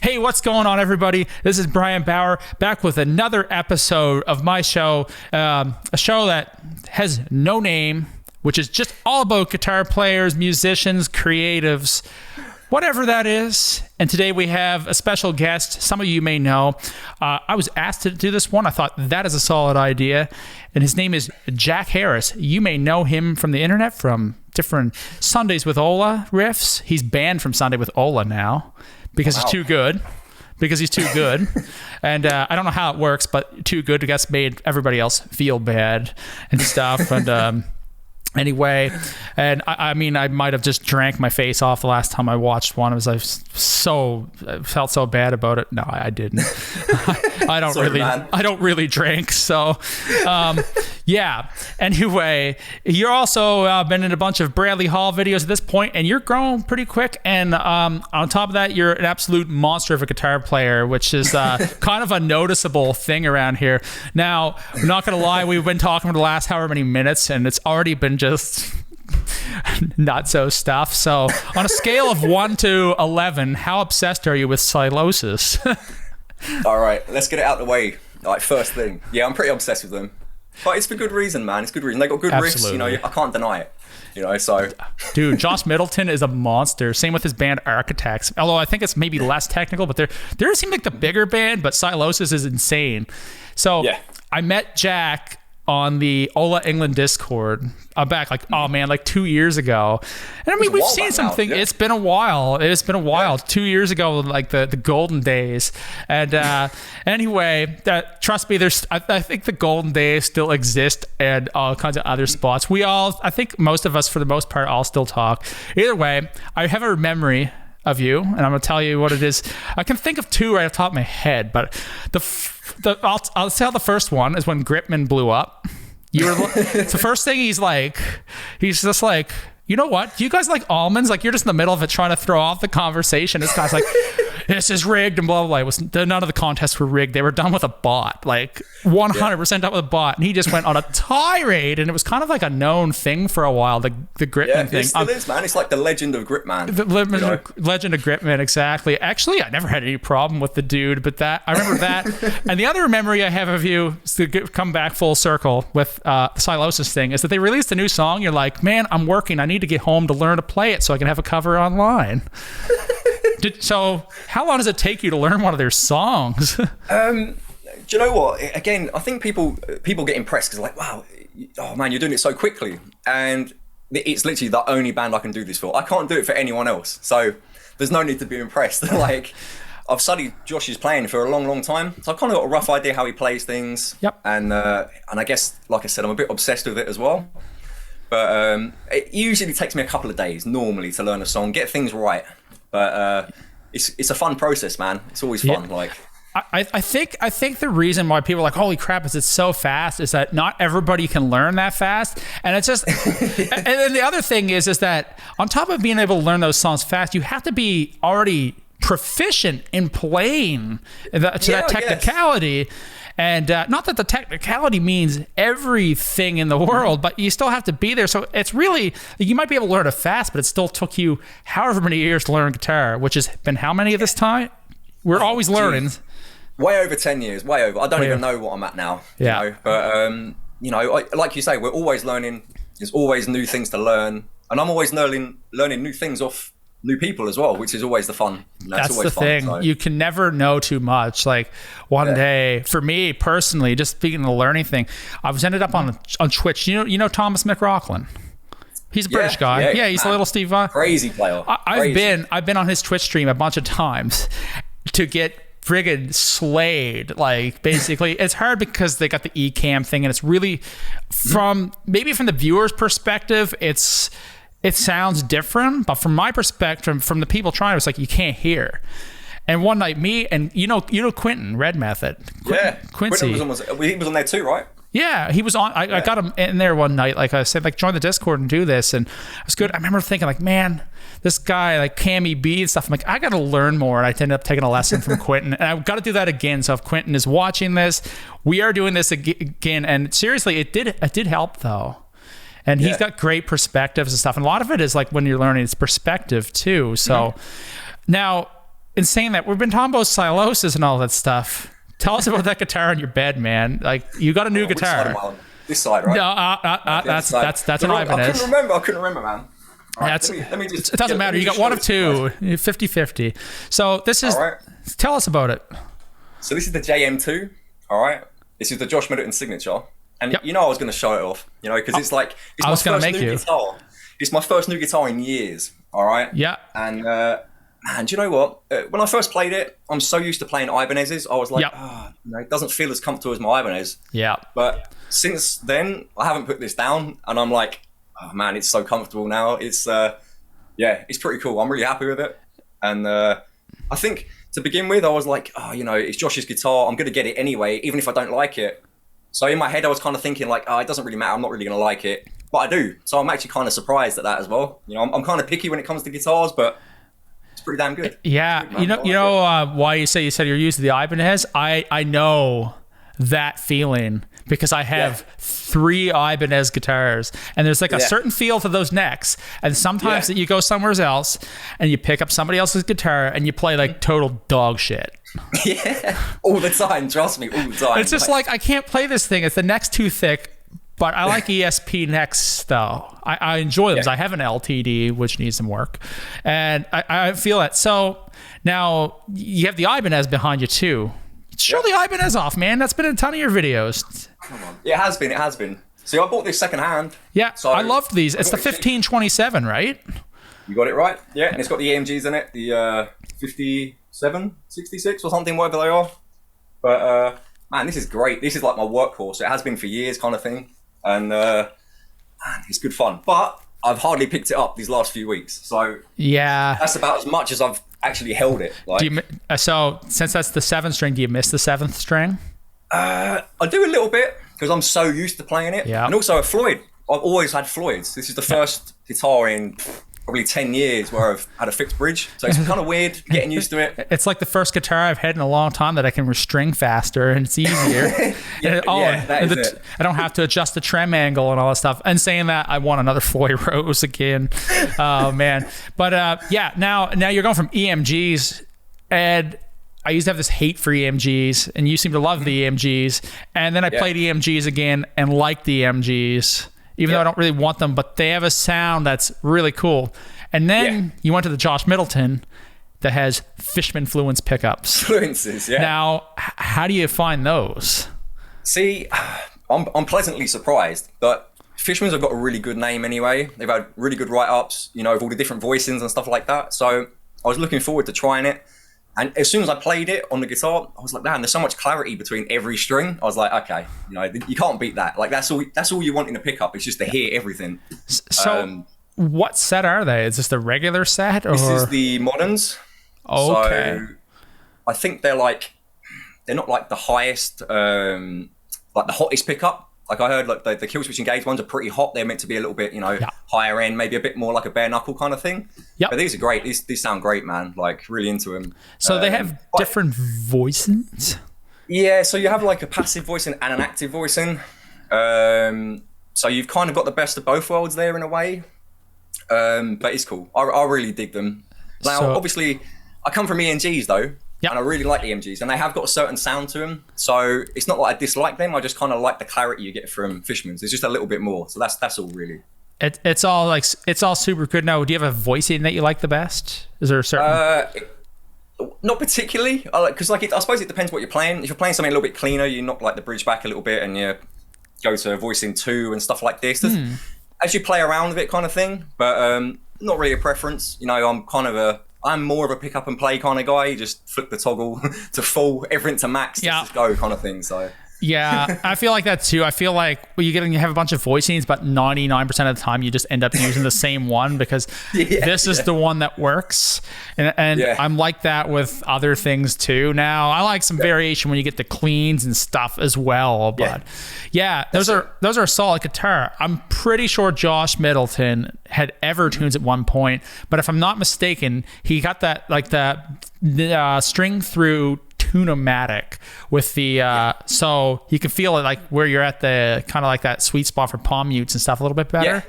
Hey, what's going on, everybody? This is Brian Bauer, back with another episode of my show, a show that has no name, which is just all about guitar players, musicians, creatives, whatever that is. And today we have a special guest. Some of you may know. I was asked to do this one. I thought that is a solid idea. And his name is Jack Harris. You may know him from the internet, from different Sundays with Ola riffs. He's banned from Sunday with Ola now. Because he's too good. And I don't know how it works, but too good, I guess, made everybody else feel bad and stuff. And anyway, and I mean, I might have just drank my face off the last time I watched one. I felt so bad about it. No, I didn't. I don't really drink. So, yeah. Anyway, you're also been in a bunch of Bradley Hall videos at this point, and you're growing pretty quick. And on top of that, you're an absolute monster of a guitar player, which is kind of a noticeable thing around here. Now, I'm not going to lie, we've been talking for the last however many minutes, and it's already been just not so stuff. So on a scale of 1 to 11, how obsessed are you with Sylosis? All right, let's get it out of the way. Like, first thing, yeah, I'm pretty obsessed with them, but it's for good reason, man. It's good reason. They got good riffs, you know. I can't deny it, you know. So, dude, Josh Middleton is a monster. Same with his band Architects. Although I think it's maybe less technical, but they seem like the bigger band. But Sylosis is insane. So yeah. I met Jack on the Ola England Discord back like 2 years ago. And I mean, we've seen something. Yeah. It's been a while. Yeah. 2 years ago, like the golden days. And anyway, trust me, I think the golden days still exist and all kinds of other spots. I think most of us, for the most part, all still talk. Either way, I have a memory of you, and I'm going to tell you what it is. I can think of two right off the top of my head, but I'll tell the first one is when Gritman blew up. It's the first thing he's just like, you know what? Do you guys like almonds? Like, you're just in the middle of it trying to throw off the conversation. This guy's like, this is rigged and blah, blah, blah. None of the contests were rigged. They were done with a bot, like 100% done with a bot. And he just went on a tirade, and it was kind of like a known thing for a while, the Gritman thing. It still is, man. It's like the legend of Gritman. The legend of Gritman, exactly. Actually, I never had any problem with the dude, but I remember that. And the other memory I have of you, to come back full circle with the Sylosis thing, is that they released a new song. You're like, man, I'm working. I need to get home to learn to play it so I can have a cover online. So how long does it take you to learn one of their songs? Do you know what? Again, I think people get impressed because like, wow, oh man, you're doing it so quickly. And it's literally the only band I can do this for. I can't do it for anyone else. So there's no need to be impressed. Like, I've studied Josh's playing for a long, long time. So I've kind of got a rough idea how he plays things. Yep. And I guess, like I said, I'm a bit obsessed with it as well. But it usually takes me a couple of days normally to learn a song, get things right. But it's a fun process, man. It's always fun. Yeah. Like, I think the reason why people are like, holy crap, it's so fast, is that not everybody can learn that fast. And it's just, and then the other thing is that on top of being able to learn those songs fast, you have to be already proficient in playing that technicality. Yes. And not that the technicality means everything in the world, but you still have to be there. So it's really, you might be able to learn it fast, but it still took you however many years to learn guitar, which has been how many of this time? We're always learning. Way over 10 years, way over. I don't even know what I'm at now. Yeah. You know? But, you know, like you say, we're always learning. There's always new things to learn. And I'm always learning new things off new people as well, which is always the fun. That's the thing. So. You can never know too much. Like one day, for me personally, just speaking of the learning thing, I was ended up on Twitch. You know Thomas McRaughlin? He's a British guy. Yeah, he's a little Steve Vai. Crazy player. I've been on his Twitch stream a bunch of times to get friggin' slayed. Like, basically, it's hard because they got the eCam thing, and it's really from the viewer's perspective, it sounds different, but from my perspective, from the people trying, it's like you can't hear. And one night, me and you know Quentin Red Method. Quincy. He was on there too, right? Yeah, he was on. I got him in there one night. Like I said, like join the Discord and do this, and it was good. I remember thinking, like, man, this guy, like Cammy B and stuff. I'm like, I got to learn more. And I ended up taking a lesson from Quentin, and I've got to do that again. So if Quentin is watching this, we are doing this again. And seriously, it did help though. And he's got great perspectives and stuff. And a lot of it is like when you're learning, it's perspective too. So now in saying that, we've been talking about Sylosis and all that stuff. Tell us about that guitar on your bed, man. Like, you got a new guitar. Which side am I on? This side, right? No, that's an Ibanez. I couldn't remember, man. Right, let me just, it doesn't matter. You got one of two, 50-50. So this is, tell us about it. So this is the JM2, all right? This is the Josh Middleton signature. And you know I was going to show it off, you know, because it's like, it's my first new guitar. It's my first new guitar in years, all right? Yeah. And man, do you know what? When I first played it, I'm so used to playing Ibanez's. I was like, you know, it doesn't feel as comfortable as my Ibanez. Yeah. But since then, I haven't put this down, and I'm like, oh man, it's so comfortable now. It's it's pretty cool. I'm really happy with it. And I think to begin with, I was like, oh, you know, it's Josh's guitar. I'm gonna get it anyway, even if I don't like it. So in my head, I was kind of thinking like, oh, it doesn't really matter. I'm not really gonna like it, but I do. So I'm actually kind of surprised at that as well. You know, I'm kind of picky when it comes to guitars, but it's pretty damn good. Yeah, good, you know why you said you're used to the Ibanez? I know that feeling because I have 3 Ibanez guitars, and there's like a certain feel to those necks. And sometimes that you go somewhere else and you pick up somebody else's guitar and you play like total dog shit. Yeah, all the time. Trust me, all the time. It's just like I can't play this thing. It's the neck's too thick. But I like ESP necks though. I enjoy them. I have an LTD which needs some work, and I feel it. So now you have the Ibanez behind you too. Show the Ibanez off, man. That's been in a ton of your videos. Come on. It has been. See, I bought this secondhand. Yeah, so I loved these. It's the 1527, right? You got it right. Yeah, and it's got the EMGs in it. The 57, 66 or something, whatever they are. But man, this is great. This is like my workhorse. It has been for years, kind of thing. And man, it's good fun. But I've hardly picked it up these last few weeks. So yeah, that's about as much as I've actually held it. Like, so since that's the 7th string, do you miss the 7th string? I do a little bit because I'm so used to playing it. Yeah. And also a Floyd. I've always had Floyds. This is the first guitar in probably 10 years where I've had a fixed bridge. So it's kind of weird getting used to it. It's like the first guitar I've had in a long time that I can string faster and it's easier. I don't have to adjust the trem angle and all that stuff. And saying that, I want another Floyd Rose again. Oh, man. But now you're going from EMGs, and I used to have this hate for EMGs, and you seem to love the EMGs. And then I played EMGs again and liked the EMGs. Even though I don't really want them, but they have a sound that's really cool. And then you went to the Josh Middleton that has Fishman Fluence pickups. Fluences, yeah. Now, how do you find those? See, I'm pleasantly surprised, but Fishman's have got a really good name anyway. They've had really good write-ups, you know, with all the different voicings and stuff like that. So I was looking forward to trying it. And as soon as I played it on the guitar, I was like, man, there's so much clarity between every string. I was like, okay, you know, you can't beat that. Like, that's all you want in a pickup. It's just to hear everything. So what set are they? Is this the regular set? Or? This is the moderns. Okay. So I think they're not like the highest, like the hottest pickup. Like I heard like the kill switch engaged ones are pretty hot. They're meant to be a little bit, you know, higher end, maybe a bit more like a bare knuckle kind of thing. Yeah. But these are great. These sound great, man. Like really into them. So they have different voicings? Yeah. So you have like a passive voicing and an active voicing. So you've kind of got the best of both worlds there in a way. But it's cool. I really dig them. Now, obviously, I come from EMGs though. Yep. And I really like EMGs, and they have got a certain sound to them. So it's not like I dislike them. I just kind of like the clarity you get from Fishman's. It's just a little bit more. So that's all really. It's all super good. Now, do you have a voicing that you like the best? Is there a certain? Not particularly. Because I suppose it depends what you're playing. If you're playing something a little bit cleaner, you knock like the bridge back a little bit, and you go to voicing 2 and stuff like this. As you play around with it, kind of thing. But not really a preference. You know, I'm more of a pick up and play kind of guy. You just flip the toggle to full, everything to max, just go kind of thing. So yeah, I feel like that too. I feel like you have a bunch of voicings, but 99% of the time you just end up using the same one because this is the one that works. And I'm like that with other things too. Now I like some variation when you get the cleans and stuff as well. But those are a solid guitar. I'm pretty sure Josh Middleton had Evertunes at one point, but if I'm not mistaken, he got that like the string through Tune-o-matic with the so you can feel it like where you're at the kind of like that sweet spot for palm mutes and stuff a little bit better.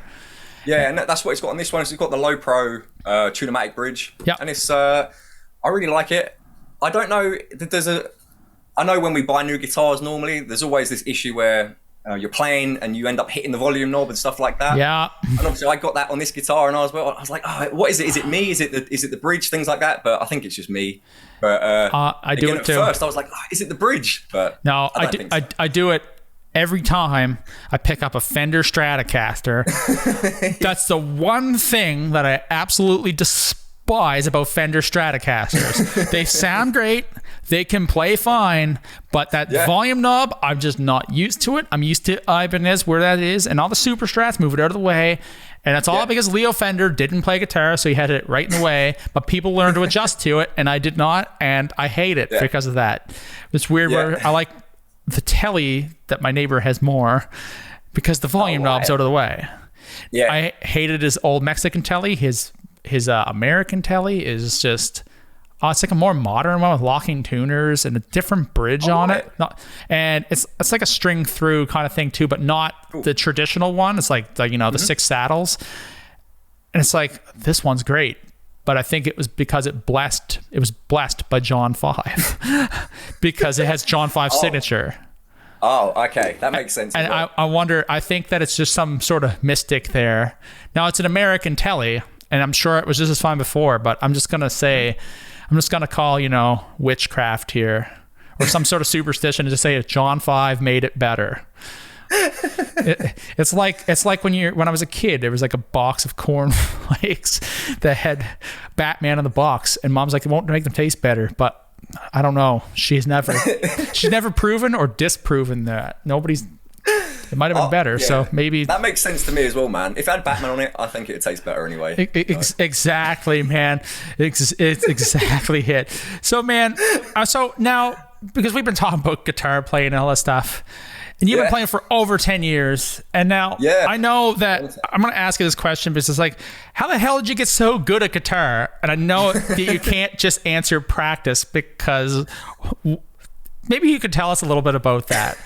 And that's what it's got on this one. It's got the low pro Tune-o-matic bridge, and it's I really like it. I don't know. I know when we buy new guitars, normally there's always this issue where you're playing and you end up hitting the volume knob and stuff like that. Yeah. And obviously I got that on this guitar, and I was like, oh, what is it? Is it me? Is it the bridge? Things like that. But I think it's just me. But I do it too. At first I was like, oh, is it the bridge? But no, I do it every time I pick up a Fender Stratocaster. That's the one thing that I absolutely despise about Fender Stratocasters. They sound great, they can play fine, but that volume knob, I'm just not used to it. I'm used to Ibanez where that is, and all the Super Strats, move it out of the way. And that's all because Leo Fender didn't play guitar, so he had it right in the way. But people learned to adjust to it, and I did not, and I hate it because of that. It's weird where I like the telly that my neighbor has more because the volume knob's out of the way. Yeah, I hated his old Mexican telly. His American telly is just it's like a more modern one with locking tuners and a different bridge on it. And it's like a string through kind of thing too, but not the traditional one. It's like the, the 6 saddles. And it's like, this one's great. But I think it was because it was blessed by John 5 because it has John 5 signature. Oh, okay. That makes sense. And I wonder, I think that it's just some sort of mystic there. Now it's an American telly, and I'm sure it was just as fine before, but I'm just going to call, witchcraft here or some sort of superstition to just say John 5 made it better. It's like when I was a kid, there was like a box of cornflakes that had Batman in the box, and mom's like, it won't make them taste better, but I don't know. She's never proven or disproven that. It might have been better, so maybe that makes sense to me as well, man. If it had Batman on it, I think it'd taste better anyway. Exactly, man. It's exactly it. So, man, so now because we've been talking about guitar playing and all that stuff, and you've been playing for over 10 years, and now I know that I'm going to ask you this question because it's like, how the hell did you get so good at guitar? And I know that you can't just answer practice, because maybe you could tell us a little bit about that.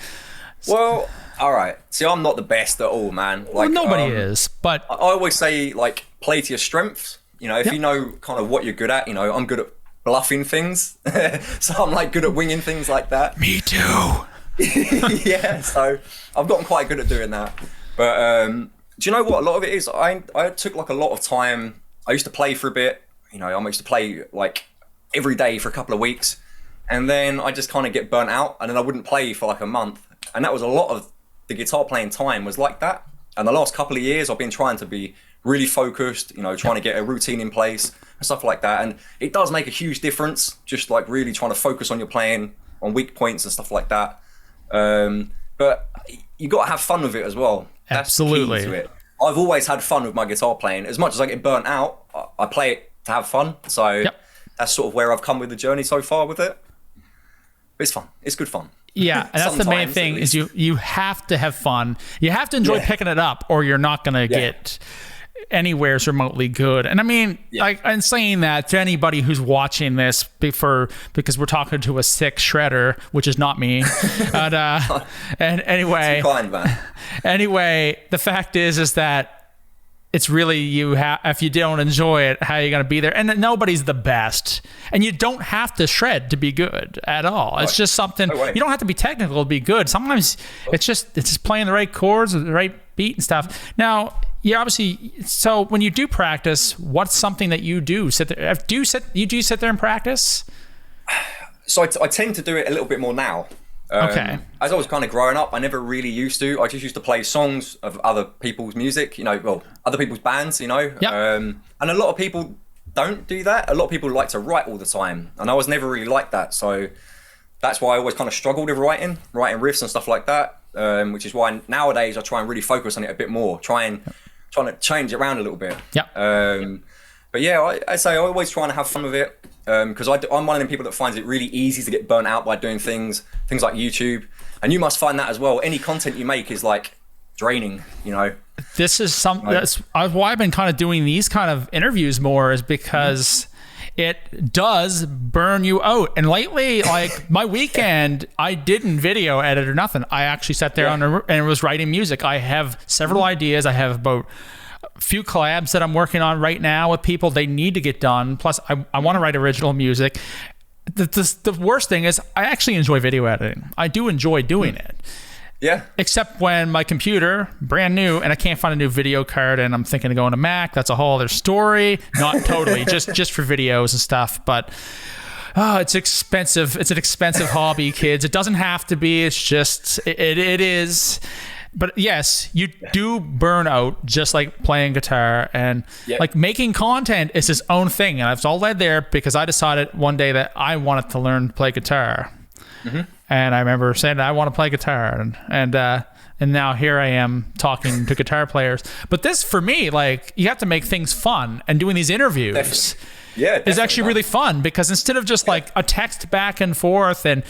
Well, all right. See, I'm not the best at all, man. Like, nobody is, but I always say, like, play to your strengths. If you know kind of what you're good at, I'm good at bluffing things. So I'm like good at winging things like that. Me too. Yeah, so I've gotten quite good at doing that. But do you know what? A lot of it is I took like a lot of time. I used to play for a bit. I used to play like every day for a couple of weeks, and then I just kind of get burnt out, and then I wouldn't play for like a month. And that was a lot of the guitar playing time was like that. And the last couple of years, I've been trying to be really focused, trying to get a routine in place and stuff like that. And it does make a huge difference, just like really trying to focus on your playing, on weak points and stuff like that. But you got to have fun with it as well. That's absolutely. Key to it. I've always had fun with my guitar playing. As much as I get burnt out, I play it to have fun. So that's sort of where I've come with the journey so far with it. But it's fun. It's good fun. Yeah, and that's the main thing is you have to have fun. You have to enjoy picking it up, or you're not going to get anywhere remotely good. And I mean, like, I'm saying that to anybody who's watching this because we're talking to a sick shredder, which is not me. And anyway, kind, man. Anyway, the fact is that it's really if you don't enjoy it, how are you going to be there? And nobody's the best, and you don't have to shred to be good at all. It's just something you don't have to be technical to be good. Sometimes it's just playing the right chords or the right beat and stuff. Now, so when you do practice, what's something that you do? Sit there. Do you sit there and practice? So I tend to do it a little bit more now. Okay. As I was kind of growing up, I never really used to. I just used to play songs of other people's music, other people's bands, Yep. And a lot of people don't do that. A lot of people like to write all the time, and I was never really like that. So that's why I always kind of struggled with writing riffs and stuff like that, which is why nowadays I try and really focus on it a bit more, trying to change it around a little bit. Yep. But yeah, I say I always try and have fun with it. Because I'm one of them people that finds it really easy to get burnt out by doing things like YouTube, and you must find that as well. Any content you make is like draining, This is that's why I've been kind of doing these kind of interviews more, is because it does burn you out. And lately, like my weekend, I didn't video edit or nothing. I actually sat there and was writing music. I have several ideas. I have about few collabs that I'm working on right now with people. They need to get done. Plus, I want to write original music. The worst thing is I actually enjoy video editing. I do enjoy doing it. Yeah. Except when my computer, brand new, and I can't find a new video card, and I'm thinking of going to Mac. That's a whole other story. Not totally, just for videos and stuff. But it's expensive. It's an expensive hobby, kids. It doesn't have to be. It's just it is. But yes, you do burn out just like playing guitar, and like making content is its own thing. And it's all led there because I decided one day that I wanted to learn to play guitar. And I remember saying I want to play guitar, and now here I am talking to guitar players. But this, for me, like, you have to make things fun, and doing these interviews is actually really fun, because instead of just like a text back and forth and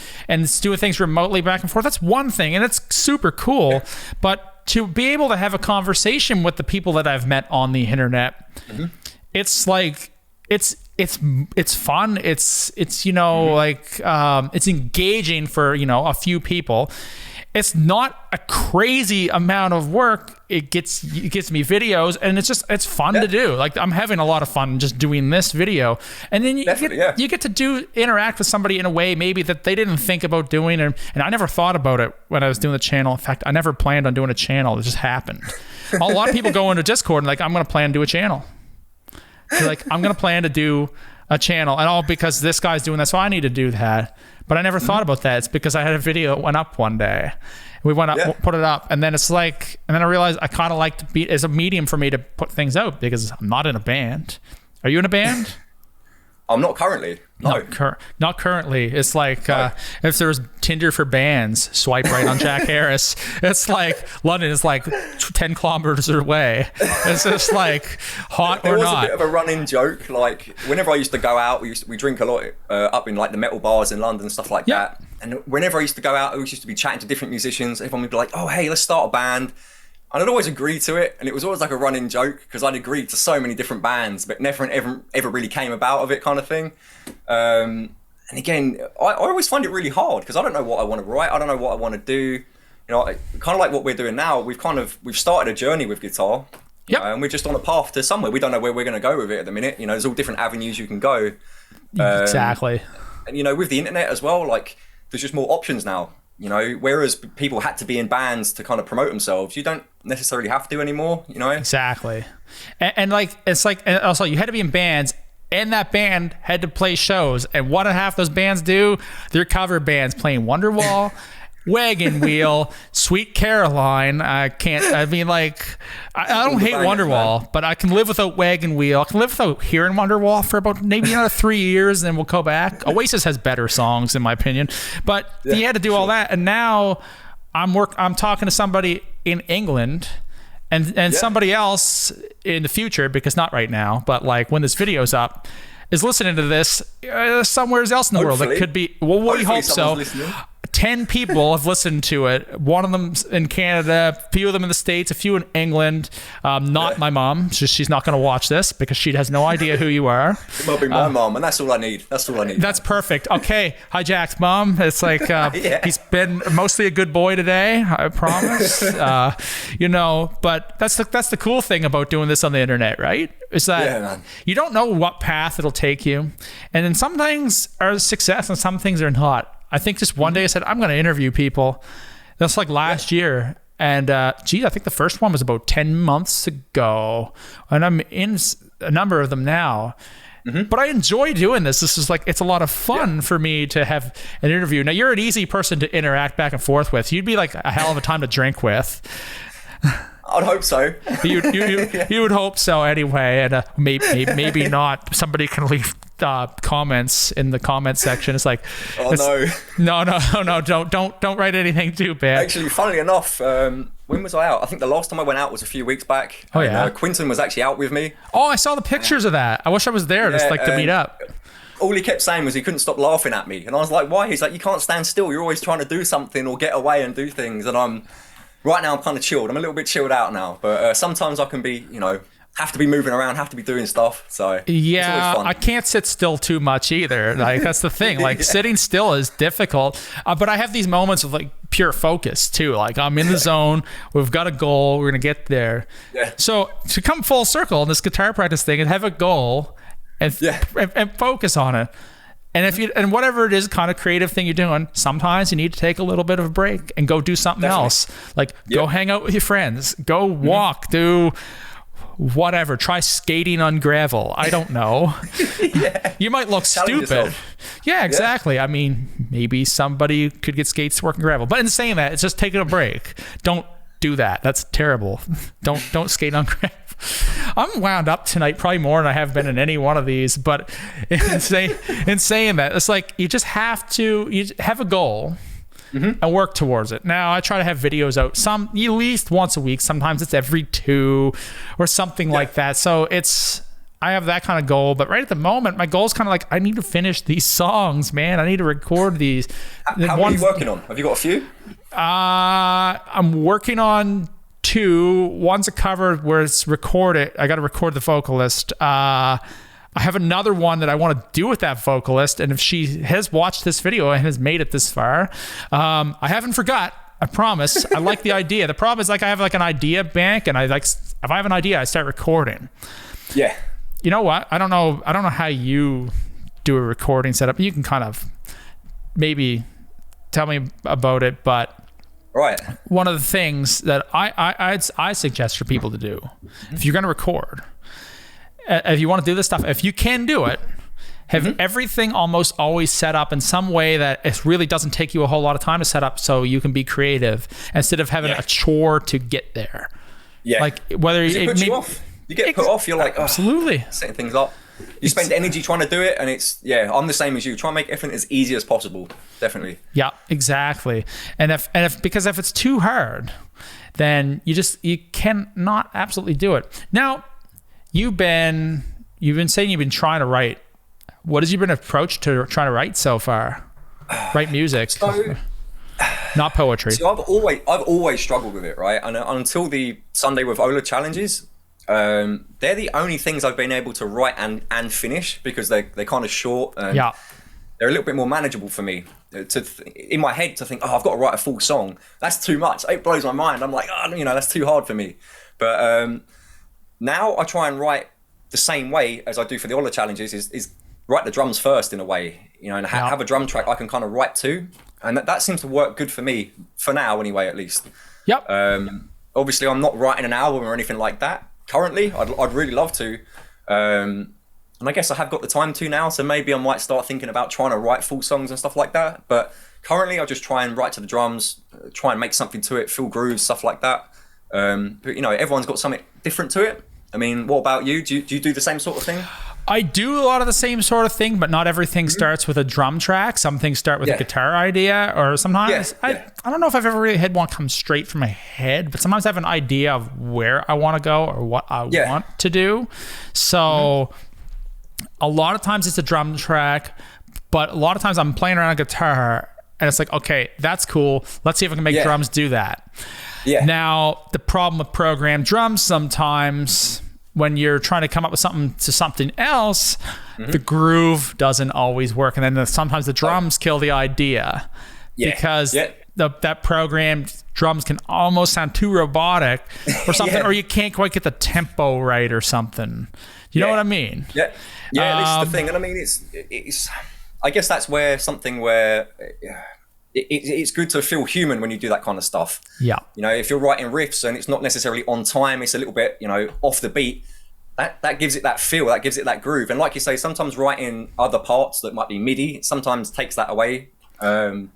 doing things remotely back and forth, that's one thing, and it's super cool. But to be able to have a conversation with the people that I've met on the internet, it's like it's fun. It's you know, like it's engaging for, you know, a few people. It's not a crazy amount of work. It gets me videos, and it's fun to do. Like, I'm having a lot of fun just doing this video, and then you get to interact with somebody in a way maybe that they didn't think about doing, and I never thought about it when I was doing the channel. In fact, I never planned on doing a channel. It just happened. A lot of people go into Discord and like, I'm going to plan to do a channel. They're like, I'm going to plan to do a channel, and all because this guy's doing that, so I need to do that. But I never thought about that. It's because I had a video that went up one day. We went up, put it up, and then it's like, and then I realized I kind of like to be as a medium for me to put things out, because I'm not in a band. Are you in a band? I'm not currently. No. Not currently. It's like if there's Tinder for bands, swipe right on Jack Harris. It's like London is like 10 kilometers away. It's just like hot or not. There was a bit of a running joke. Like, whenever I used to go out, we drink a lot up in like the metal bars in London, stuff like that. And whenever I used to go out, I always used to be chatting to different musicians. Everyone would be like, "Oh, hey, let's start a band." And I'd always agree to it, and it was always like a running joke, because I'd agreed to so many different bands, but never ever really came about of it, kind of thing. And again, I always find it really hard, because I don't know what I want to write, I don't know what I want to do. You know, kind of like what we're doing now. We've started a journey with guitar, and we're just on a path to somewhere. We don't know where we're going to go with it at the minute. You know, there's all different avenues you can go. Exactly. And you know, with the internet as well, like, there's just more options now. You know, whereas people had to be in bands to kind of promote themselves, you don't necessarily have to anymore, you know? Exactly. And like, it's like, and also you had to be in bands, and that band had to play shows. And what half those bands do? They're cover bands playing Wonderwall, Wagon Wheel, Sweet Caroline. I don't hate Wonderwall, but I can live without Wagon Wheel. I can live without hearing Wonderwall for about maybe another 3 years, and then we'll go back. Oasis has better songs, in my opinion. But you had to do all that, and now I'm talking to somebody in England and somebody else in the future, because not right now, but like when this video's up, is listening to this somewhere else in the world. It could be, well, we hope so. Listening. 10 people have listened to it. One of them in Canada, a few of them in the States, a few in England. Not my mom. She's not going to watch this because she has no idea who you are. It might be my mom, and that's all I need. That's perfect. Okay. Hi, Jack's mom. It's like, he's been mostly a good boy today, I promise. You know, but that's the cool thing about doing this on the internet, right? Is that you don't know what path it'll take you. And then some things are a success and some things are not. I think just one day I said, I'm going to interview people. That's like last year. And I think the first one was about 10 months ago. And I'm in a number of them now. But I enjoy doing this. This is like, it's a lot of fun for me to have an interview. Now, you're an easy person to interact back and forth with. You'd be like a hell of a time to drink with. I'd hope so. You would hope so anyway. And maybe not. Somebody can leave comments in the comment section. It's like, no, don't write anything too bad. Actually, funnily enough, when was I out? I think the last time I went out was a few weeks back. Oh, yeah. Quinton was actually out with me. Oh, I saw the pictures of that. I wish I was there just like to meet up. All he kept saying was he couldn't stop laughing at me. And I was like, why? He's like, you can't stand still. You're always trying to do something or get away and do things. And right now I'm kind of chilled. I'm a little bit chilled out now. But sometimes I can be, you know, have to be moving around, have to be doing stuff. So it's always fun. I can't sit still too much either. Like, that's the thing. Like, sitting still is difficult. But I have these moments of like pure focus too. Like I'm in the zone. We've got a goal. We're gonna get there. Yeah. So to come full circle on this guitar practice thing and have a goal and focus on it. And if you and whatever it is, kind of creative thing you're doing, sometimes you need to take a little bit of a break and go do something else. Like go hang out with your friends. Go walk. Do whatever. Try skating on gravel. I don't know. You might look stupid. Yeah, exactly. I mean, maybe somebody could get skates to work in gravel. But in saying that, it's just taking a break. Don't do that. That's terrible. Don't skate on gravel. I'm wound up tonight, probably more than I have been in any one of these. But in saying that, it's like you just have a goal and work towards it. Now, I try to have videos out at least once a week. Sometimes it's every 2 or something like that. So I have that kind of goal. But right at the moment, my goal is kind of like, I need to finish these songs, man. I need to record these. How are you working on? Have you got a few? I'm working on 2. One's a cover where it's recorded. I got to record the vocalist. I have another one that I want to do with that vocalist. And if she has watched this video and has made it this far, I haven't forgot. I promise. I like the idea. The problem is like I have like an idea bank, and if I have an idea, I start recording. Yeah. You know what? I don't know how you do a recording setup. You can kind of maybe tell me about it, but right. One of the things that I suggest for people to do, if you're going to record, if you want to do this stuff, if you can do it, have everything almost always set up in some way that it really doesn't take you a whole lot of time to set up, so you can be creative instead of having a chore to get there. Yeah. Like whether it puts you off. You get put off. You're like, absolutely setting things up. You spend energy trying to do it, and I'm the same as you. Try and make everything as easy as possible. Definitely. Yeah, exactly. And if it's too hard, then you cannot absolutely do it. Now, you've been saying you've been trying to write. What has you been approached to trying to write so far? Write music. So, not poetry. So I've always struggled with it, right? And until the Sunday with Ola challenges, they're the only things I've been able to write and finish, because they're kind of short and they're a little bit more manageable for me. In my head to think, I've got to write a full song. That's too much. It blows my mind. I'm like, that's too hard for me. But now I try and write the same way as I do for the Ola challenges, is write the drums first in a way, and have a drum track I can kind of write to. And that seems to work good for me, for now anyway, at least. Yep. Obviously, I'm not writing an album or anything like that currently. I'd really love to. And I guess I have got the time to now, so maybe I might start thinking about trying to write full songs and stuff like that. But currently, I just try and write to the drums, try and make something to it, fill grooves, stuff like that. But, everyone's got something different to it. I mean, what about you? Do you do the same sort of thing? I do a lot of the same sort of thing, but not everything starts with a drum track. Some things start with a guitar idea, or sometimes I don't know if I've ever really had one come straight from my head, but sometimes I have an idea of where I want to go or what I want to do. So a lot of times it's a drum track, but a lot of times I'm playing around a guitar and it's like, okay, that's cool. Let's see if I can make drums do that. Yeah. Now, the problem with programmed drums sometimes, when you're trying to come up with something else, the groove doesn't always work. And then sometimes the drums kill the idea because that programmed drums can almost sound too robotic or something, or you can't quite get the tempo right or something. You know what I mean? Yeah. Yeah, this is the thing. And I mean, it's I guess that's where it's good to feel human when you do that kind of stuff. Yeah. If you're writing riffs and it's not necessarily on time, it's a little bit, off the beat, that gives it that feel, that gives it that groove. And like you say, sometimes writing other parts that might be MIDI sometimes takes that away. And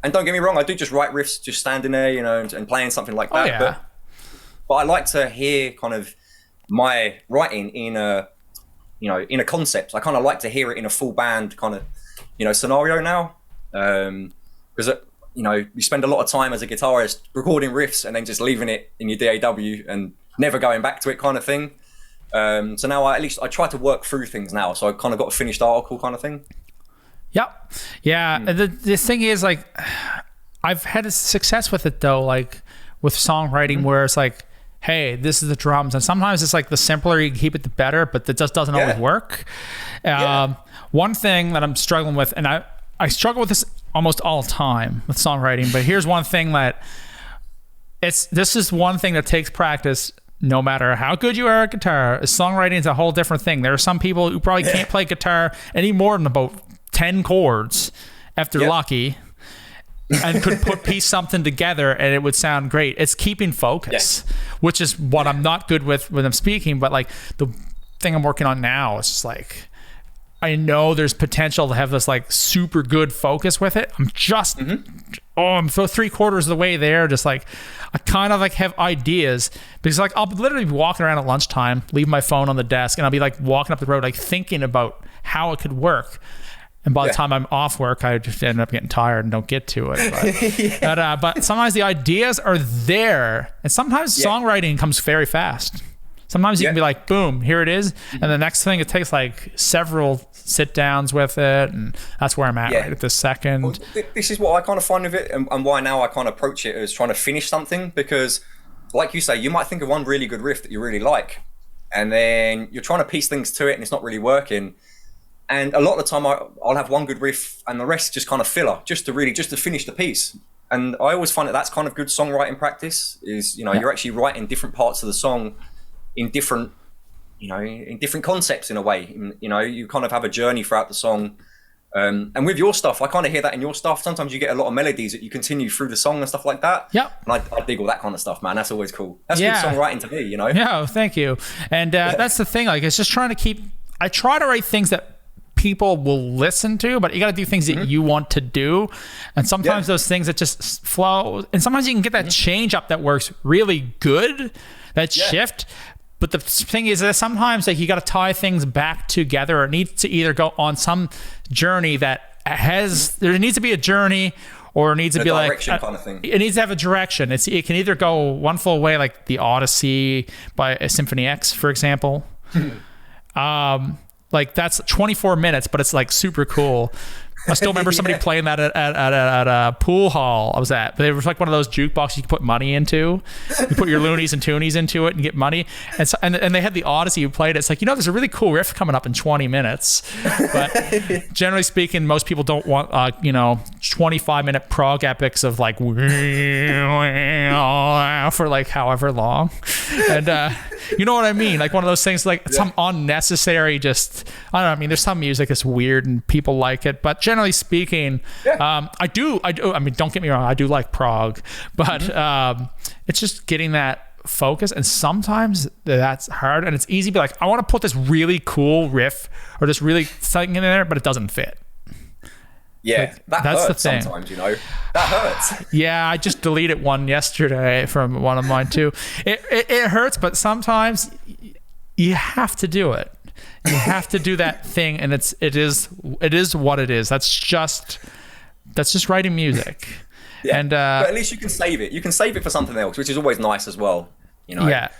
don't get me wrong, I do just write riffs just standing there, and playing something like that. But I like to hear kind of my writing in a concept. I kind of like to hear it in a full band kind of, scenario now. Because you spend a lot of time as a guitarist recording riffs and then just leaving it in your DAW and never going back to it, kind of thing. So now I try to work through things now. So I kind of got a finished article kind of thing. Yep. Yeah. The thing is, like, I've had success with it though, like with songwriting, where it's like, hey, this is the drums, and sometimes it's like the simpler you keep it, the better, but that just doesn't always work. One thing that I'm struggling with, and I struggle with this almost all time with songwriting, but here's one thing that this is one thing that takes practice. No matter how good you are at guitar, songwriting is a whole different thing. There are some people who probably can't play guitar any more than about 10 chords if they're lucky, and could piece something together and it would sound great. It's keeping focus, which is what I'm not good with when I'm speaking. But like the thing I'm working on now is just like, I know there's potential to have this like super good focus with it. I'm just, I'm so 3/4 of the way there. Just like, I kind of like have ideas because like I'll literally be walking around at lunchtime, leave my phone on the desk, and I'll be like walking up the road, like thinking about how it could work. And by the time I'm off work, I just end up getting tired and don't get to it. But sometimes the ideas are there, and sometimes songwriting comes very fast. Sometimes you can be like, boom, here it is. And the next thing, it takes like several sit downs with it. And that's where I'm at right at this second. Well, this is what I kind of find with it, and why now I kind of approach it as trying to finish something. Because like you say, you might think of one really good riff that you really like, and then you're trying to piece things to it and it's not really working. And a lot of the time I'll have one good riff and the rest just kind of filler, just to finish the piece. And I always find that that's kind of good songwriting practice is, you're actually writing different parts of the song in different concepts in a way. You kind of have a journey throughout the song. And with your stuff, I kind of hear that in your stuff. Sometimes you get a lot of melodies that you continue through the song and stuff like that. Yeah. And I dig all that kind of stuff, man. That's always cool. That's good songwriting to me, Yeah, thank you. And that's the thing. Like, it's just trying to I try to write things that people will listen to, but you got to do things that you want to do. And sometimes those things that just flow. And sometimes you can get that change up that works really good, that shift. But the thing is that sometimes like you got to tie things back together, or it needs to either go on some journey that there needs to be a journey, or it needs to be like kind of thing. It needs to have a direction. It can either go one full way, like the Odyssey by Symphony X, for example. Like that's 24 minutes, but it's like super cool. I still remember somebody playing that at a pool hall I was at. But it was like one of those jukeboxes you could put money into. You put your loonies and toonies into it and get money. And so, and they had the Odyssey you played. It's like, there's a really cool riff coming up in 20 minutes. But generally speaking, most people don't want 25-minute prog epics of like for like however long. And you know what I mean? Like one of those things, like some unnecessary, just, I don't know. I mean, there's some music that's weird and people like it, but generally speaking, I do. I mean, don't get me wrong. I do like prog, but it's just getting that focus. And sometimes that's hard, and it's easy to be like, I want to put this really cool riff or this really thing in there, but it doesn't fit. Yeah, like, that's hurts the thing. Sometimes, that hurts. Yeah, I just deleted one yesterday from one of mine too. It hurts, but sometimes you have to do it. You have to do that thing, and it is what it is. That's just writing music. Yeah. And but at least you can save it. You can save it for something else, which is always nice as well. Yeah.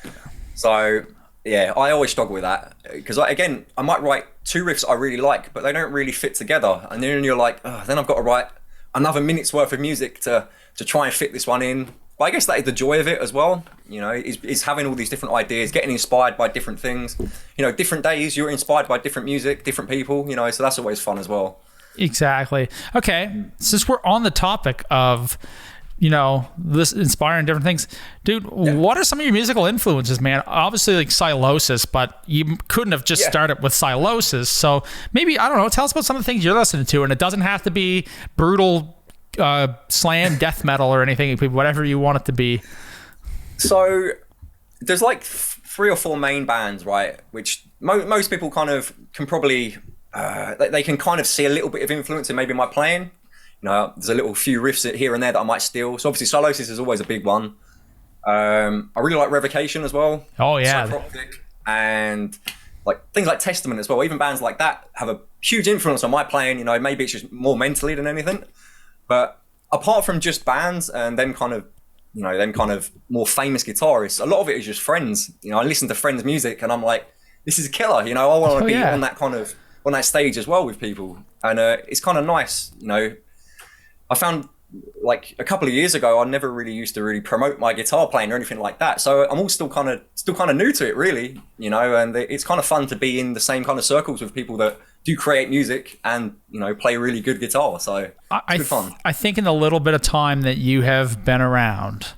So yeah, I always struggle with that because I might write two riffs I really like, but they don't really fit together. And then you're like, then I've got to write another minute's worth of music to try and fit this one in. But I guess that is the joy of it as well, is having all these different ideas, getting inspired by different things. Different days you're inspired by different music, different people, so that's always fun as well. Exactly. Okay, since we're on the topic of, this inspiring different things, dude, what are some of your musical influences, man? Obviously like Sylosis, but you couldn't have just started with Sylosis. So maybe, I don't know, tell us about some of the things you're listening to, and it doesn't have to be brutal slam death metal or anything, whatever you want it to be. So there's like 3 or 4 main bands, right, which most people kind of can probably they can kind of see a little bit of influence in maybe my playing. There's a little few riffs here and there that I might steal. So obviously Sylosis is always a big one. I really like Revocation as well. Oh yeah. Psychroptic, and like things like Testament as well. Even bands like that have a huge influence on my playing. Maybe it's just more mentally than anything. But apart from just bands and them kind of more famous guitarists, a lot of it is just friends. I listen to friends' music and I'm like, this is a killer. I want to be on that on that stage as well with people, and it's kind of nice. I found like a couple of years ago, I never really used to really promote my guitar playing or anything like that. So I'm all still kind of new to it, really. And it's kind of fun to be in the same kind of circles with people that do create music and, you know, play really good guitar. So it's good fun. I think in the little bit of time that you have been around,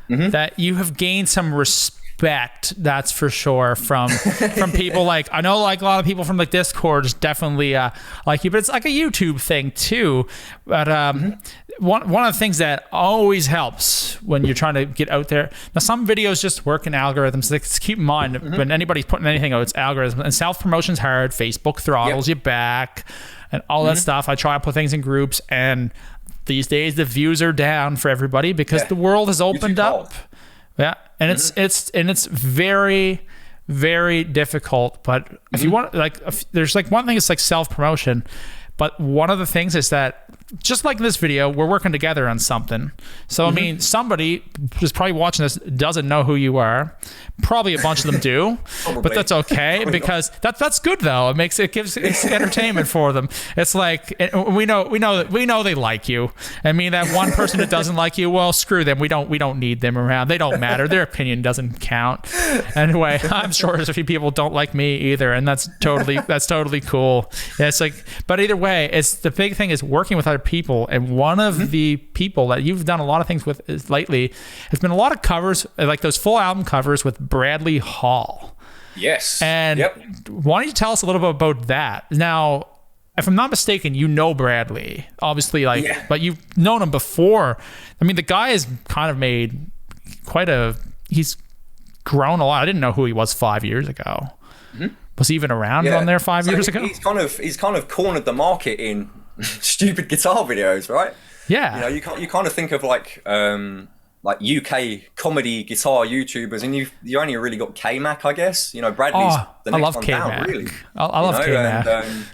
that you have gained some respect, that's for sure, from people. Like, I know like a lot of people from like Discord is definitely like you, but it's like a YouTube thing too. But one of the things that always helps when you're trying to get out there, now some videos just work in algorithms. Like, keep in mind, when anybody's putting anything out, it's algorithms, and self-promotion's hard. Facebook throttles you back and all that stuff. I try to put things in groups, and these days the views are down for everybody because the world has opened up. Yeah, and it's very, very difficult. But if you want, like, there's like one thing, it's like self-promotion, but one of the things is that, just like this video, we're working together on something. So, I mean, somebody who's probably watching this doesn't know who you are. Probably a bunch of them do, but that's okay, because that's good though. It gives entertainment for them. It's like, we know they like you. I mean, that one person that doesn't like you, well, screw them. We don't need them around. They don't matter. Their opinion doesn't count. Anyway, I'm sure there's a few people don't like me either, and that's totally cool. Yeah, it's like, but either way, it's the big thing is working with other people. And one of the people that you've done a lot of things with lately has been a lot of covers, like those full album covers with Bradley Hall. Yes. And why don't you tell us a little bit about that? Now, if I'm not mistaken, you know Bradley, obviously, like, but you've known him before. I mean, the guy has kind of made he's grown a lot. I didn't know who he was 5 years ago. Was he even around on there 5 years ago? He's kind of cornered the market in stupid guitar videos, right? Yeah. You know, you kind of think of like UK comedy guitar YouTubers, and you only really got K-Mac, I guess. You know, Bradley's the next one down, really. I love K-Mac. And,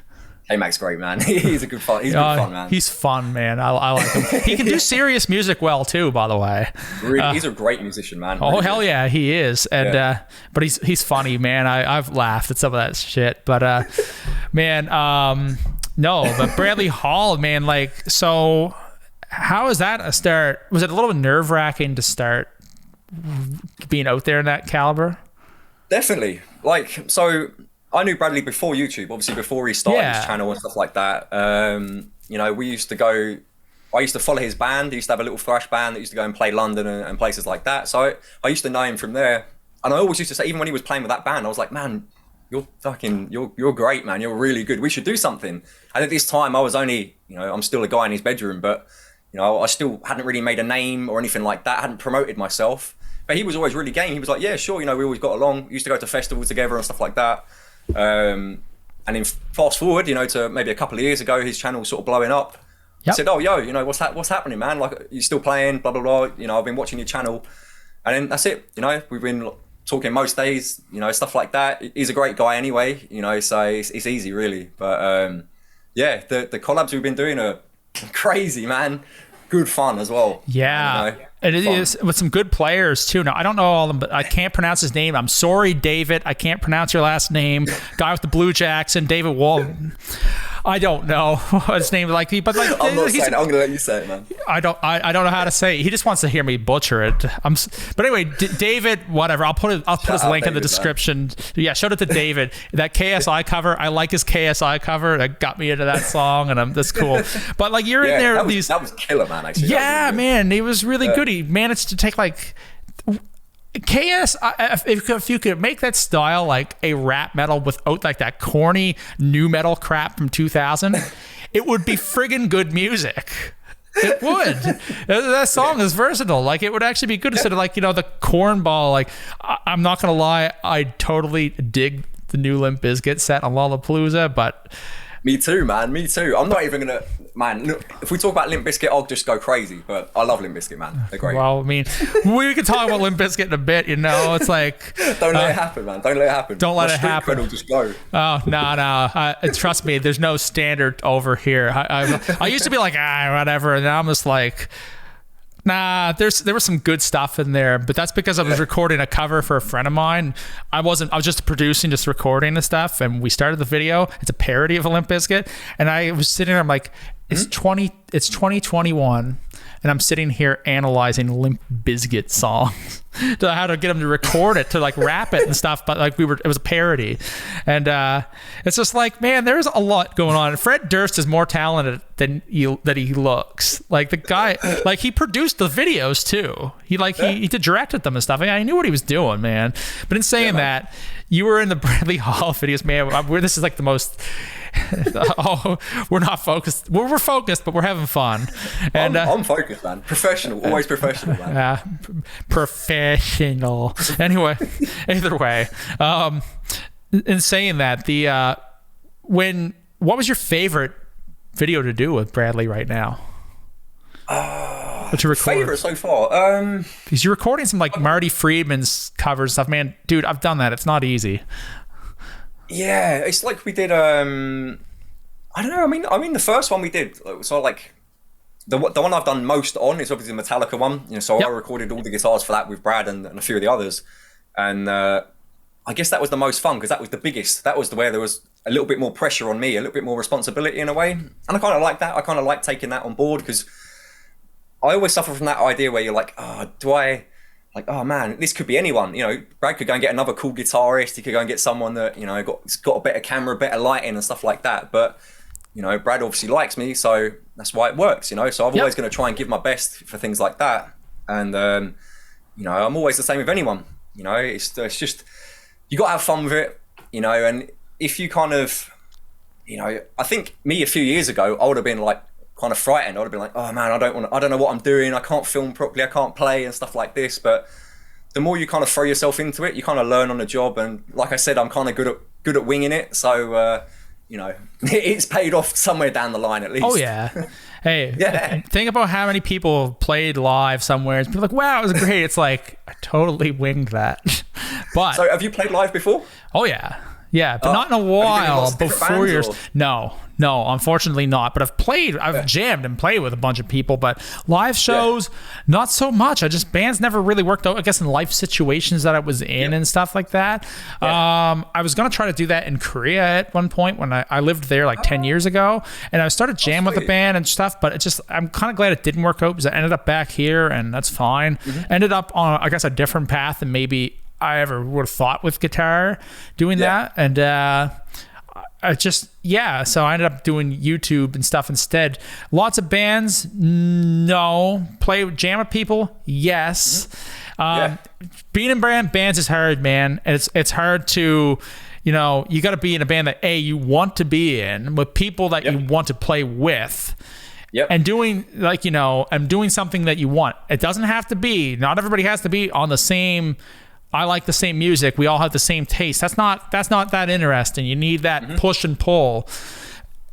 K-Mac's great, man. He's a good fun. He's good fun, man. He's fun, man. I like him. He can do serious music well too, by the way. Really, he's a great musician, man. Oh, really hell yeah, he is. And but he's funny, man. I've laughed at some of that shit. But man, no, but Bradley Hall, man, like, so how is that a start? Was it a little nerve-wracking to start being out there in that caliber? Definitely. Like, so I knew Bradley before YouTube, obviously before he started his channel and stuff like that. You know, I used to follow his band. He used to have a little thrash band that used to go and play London and places like that. So I used to know him from there. And I always used to say, even when he was playing with that band, I was like, man, you're great, man. You're really good. We should do something. And at this time I was only, you know, I'm still a guy in his bedroom, but you know, I still hadn't really made a name or anything like that. I hadn't promoted myself, but he was always really game. He was like, yeah, sure. You know, we always got along. We used to go to festivals together and stuff like that. And then fast forward, you know, to maybe a couple of years ago, his channel was sort of blowing up. He said, oh, yo, you know, what's happening, man? Like, you're still playing, blah, blah, blah. You know, I've been watching your channel. And then that's it. You know, we've been talking most days, you know, stuff like that. He's a great guy anyway, you know, so it's easy really. But yeah, the collabs we've been doing are crazy, man. Good fun as well. Yeah. You know, and it is with some good players too. Now, I don't know all of them, but I can't pronounce his name. I'm sorry, David. I can't pronounce your last name. Guy with the Blue Jackson, David Walton. I don't know what his name is, like, but like, I'm not saying it. I'm gonna let you say it, man. I don't know how to say it. He just wants to hear me butcher it. But anyway, David, whatever. I'll put his link in the description. Man. Yeah, shout out to David. That KSI cover, I like his KSI cover. That got me into that song, and that's cool. But like, you're in there. That was killer, man. Actually, yeah, man, he was really good. He managed to take like. If you could make that style like a rap metal without like that corny new metal crap from 2000, it would be friggin' good music. It would. That song is versatile. Like, it would actually be good instead of like, you know, the cornball. Like, I'm not gonna lie, I totally dig the new Limp Bizkit set on Lollapalooza, but me too, man. Me too. I'm not even gonna. Man, look, if we talk about Limp Bizkit, I'll just go crazy. But I love Limp Bizkit, man. They're great. Well, I mean, we can talk about Limp Bizkit in a bit. You know, it's like don't let it happen, man. Don't let it happen. Don't let it happen. Will just go. Oh no. Trust me, there's no standard over here. I used to be like whatever, and now I'm just like. Nah, there was some good stuff in there, but that's because I was recording a cover for a friend of mine. I was just producing, just recording the stuff, and we started the video. It's a parody of a Limp Bizkit, and I was sitting there, I'm like, It's 2021, and I'm sitting here analyzing Limp Bizkit songs to how to get them to record it, to like rap it and stuff. But like it was a parody, and it's just like, man, there's a lot going on. Fred Durst is more talented than he looks. Like the guy, like he produced the videos too. He directed them and stuff. I knew what he was doing, man. But in saying that, you were in the Bradley Hall videos, man. This is like the most. We're not focused. We're focused, but we're having fun. And I'm focused, man. Professional, always professional, man. Professional. Anyway, either way, in saying that, what was your favorite video to do with Bradley right now? What you record? Favorite so far? Because you're recording some like Marty Friedman's covers stuff, man. Dude, I've done that. It's not easy. Yeah, it's like we did. I don't know. I mean, the first one we did. So like, the one I've done most on is obviously the Metallica one. You know, so I recorded all the guitars for that with Brad and a few of the others, and I guess that was the most fun because that was the biggest. That was where there was a little bit more pressure on me, a little bit more responsibility in a way, and I kind of like that. I kind of like taking that on board because I always suffer from that idea where you're like, oh man, this could be anyone. You know, Brad could go and get another cool guitarist. He could go and get someone that, you know, got a better camera, better lighting and stuff like that. But, you know, Brad obviously likes me, so that's why it works, you know. So I'm always going to try and give my best for things like that. And, you know, I'm always the same with anyone. You know, it's just, you got to have fun with it, you know. And if you kind of, you know, I think me a few years ago, I would have been like, kind of frightened. I would have been like, oh man, I don't know what I'm doing. I can't film properly. I can't play and stuff like this. But the more you kind of throw yourself into it, you kind of learn on the job. And like I said, I'm kind of good at winging it. So, you know, it's paid off somewhere down the line at least. Oh yeah. Hey, think about how many people played live somewhere. People like, wow, it was great. It's like, I totally winged that. But so have you played live before? Oh yeah. Yeah, but not in a while. Before years. No, unfortunately not. But I've jammed and played with a bunch of people, but live shows, not so much. Bands never really worked out, I guess, in life situations that I was in and stuff like that. I was going to try to do that in Korea at one point when I lived there like 10 years ago, and I started jamming with the band and stuff, but I'm kind of glad it didn't work out because I ended up back here, and that's fine. Mm-hmm. Ended up on, I guess, a different path than maybe I ever would have thought with guitar doing that. And so I ended up doing YouTube and stuff instead. Lots of bands, no. Jam with people, yes. Being in bands is hard, man. And it's hard to, you know, you got to be in a band that you want to be in with people that you want to play with. And doing, like, you know, I'm doing something that you want. It doesn't have to be, not everybody has to be on the same, I like the same music. We all have the same taste. That's not that interesting. You need that push and pull.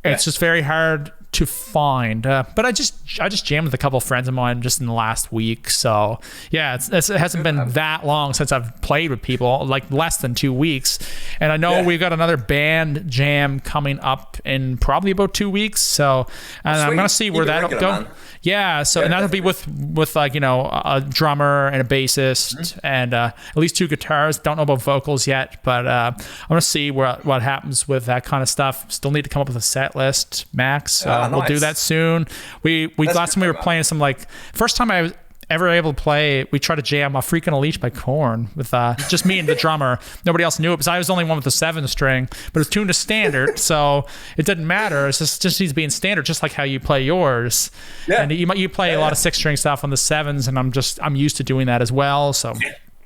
It's just very hard to find. But I just jammed with a couple of friends of mine just in the last week. So yeah, it hasn't been that long since I've played with people, like less than 2 weeks. And I know we've got another band jam coming up in probably about 2 weeks. So and I'm gonna see where that'll go. Man. Yeah, so and that'll be with like, you know, a drummer and a bassist and at least 2 guitars. Don't know about vocals yet, but I'm gonna see what happens with that kind of stuff. Still need to come up with a set list, Max. We'll do that soon. Last time we were playing some, like, first time I was ever able to play, we tried to jam a Freak on a Leash by Korn with just me and the drummer. Nobody else knew it because I was the only one with the 7 string, but it was tuned to standard, so it didn't matter. It just needs to be in standard, just like how you play yours. And you play a lot of 6 string stuff on the 7s, and I'm used to doing that as well. So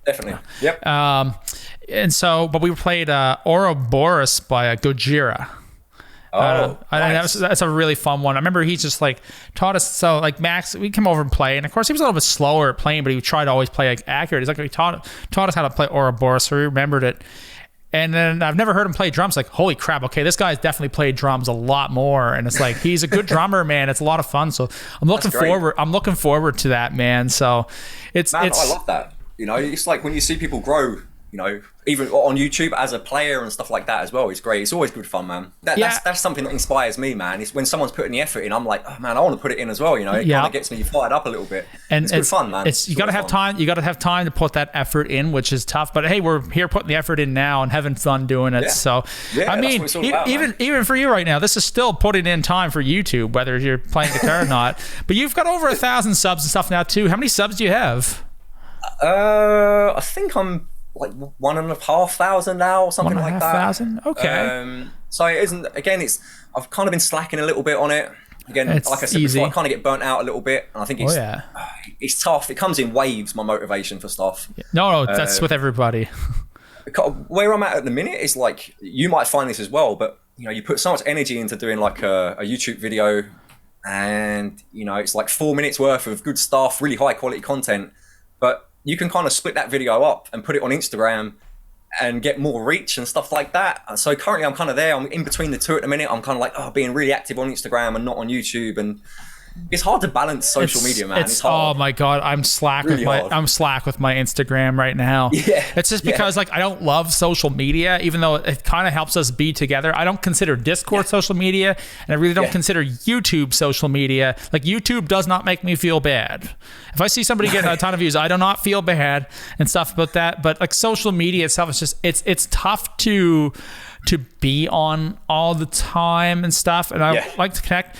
definitely. And so, but we played Ouroboros by Gojira. Nice. That's a really fun one. I remember he just like taught us. So like Max, we come over and play, and of course he was a little bit slower at playing, but he tried to always play like accurate. He's like, he taught us how to play Ouroboros, so we remembered it. And then I've never heard him play drums. Like, holy crap! Okay, this guy's definitely played drums a lot more, and it's like he's a good drummer, man. It's a lot of fun. So I'm looking forward. I'm looking forward to that, man. So I love that. You know, it's like when you see people grow you know, even on YouTube as a player and stuff like that as well. It's great. It's always good fun, man. That's something that inspires me, man. It's when someone's putting the effort in, I'm like, oh man, I want to put it in as well. You know, it kind of gets me fired up a little bit. And it's good fun, man. You got to have time. You got to have time to put that effort in, which is tough. But hey, we're here putting the effort in now and having fun doing it. So I mean, even for you right now, this is still putting in time for YouTube, whether you're playing guitar or not. But you've got over 1,000 subs and stuff now too. How many subs do you have? I think I'm like 1,500 now or something like that. 1,500? Okay. So it isn't, again, I've kind of been slacking a little bit on it. Again, it's like I said before, I kind of get burnt out a little bit. And I think it's tough. It comes in waves, my motivation for stuff. No, that's with everybody. Where I'm at the minute is like, you might find this as well, but you know, you put so much energy into doing like a YouTube video, and you know, it's like 4 minutes worth of good stuff, really high quality content, but you can kind of split that video up and put it on Instagram and get more reach and stuff like that. So currently I'm kind of there. I'm in between the two at the minute. I'm kind of like, being really active on Instagram and not on YouTube. And it's hard to balance social media, man. It's hard. Oh my God, I'm slack with my Instagram right now. Yeah. It's just because like I don't love social media, even though it kind of helps us be together. I don't consider Discord social media, and I really don't consider YouTube social media. Like YouTube does not make me feel bad. If I see somebody getting a ton of views, I do not feel bad and stuff about that. But like social media itself is just it's tough to be on all the time and stuff. And I like to connect.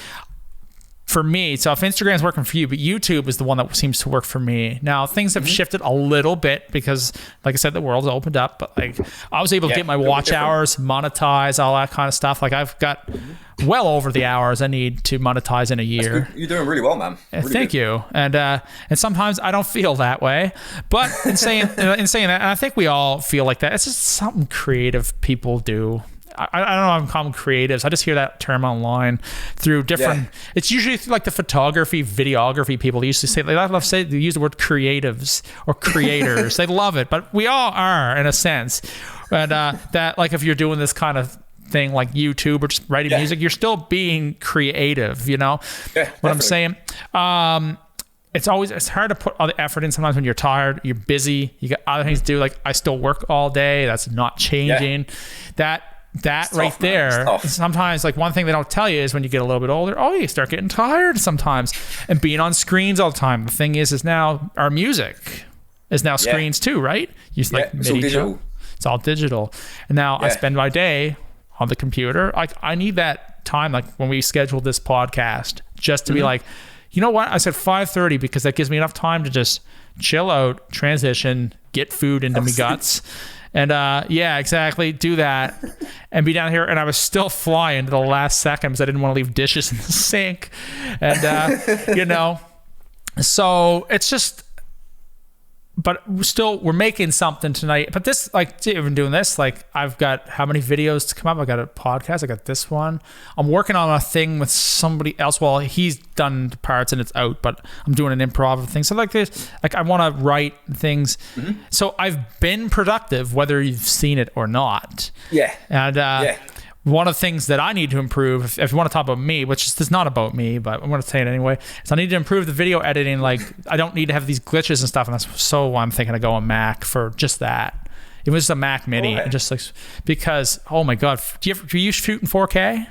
For me, so if Instagram's working for you, but YouTube is the one that seems to work for me. Now, things have shifted a little bit because, like I said, the world's opened up, but like I was able to get my watch hours, monetize, all that kind of stuff. Like I've got well over the hours I need to monetize in a year. You're doing really well, man. Really Thank you. And sometimes I don't feel that way, but in saying that, and I think we all feel like that. It's just something creative people do. I don't know. I'm calling creatives. I just hear that term online through different. It's usually like the photography, videography people. They used to say they use the word creatives or creators. They love it, but we all are in a sense. And that like if you're doing this kind of thing like YouTube or just writing music, you're still being creative. You know what I'm saying? It's hard to put all the effort in sometimes when you're tired, you're busy, you got other things to do. Like I still work all day. That's not changing. That it's right tough, there, sometimes like one thing they don't tell you is when you get a little bit older, you start getting tired sometimes and being on screens all the time. The thing is now our music is now screens too, right? It's like it's all digital. It's all digital. And now I spend my day on the computer. Like I need that time, like when we scheduled this podcast, just to be like, you know what? I said 5:30 because that gives me enough time to just chill out, transition, get food into me guts. And exactly, do that and be down here. And I was still flying to the last second because I didn't want to leave dishes in the sink. And, you know, so it's just, but we're making something tonight. But this, like, even doing this, like, I've got how many videos to come up? I got a podcast. I got this one. I'm working on a thing with somebody else. Well, he's done the parts and it's out, but I'm doing an improv thing. So like this, like I want to write things. So I've been productive, whether you've seen it or not. Yeah. And one of the things that I need to improve, if you want to talk about me, which is not about me, but I'm going to say it anyway, is I need to improve the video editing. Like I don't need to have these glitches and stuff. And that's so I'm thinking of going Mac for just that. It was just a Mac Mini, and just like because oh my God, do you shoot in 4K?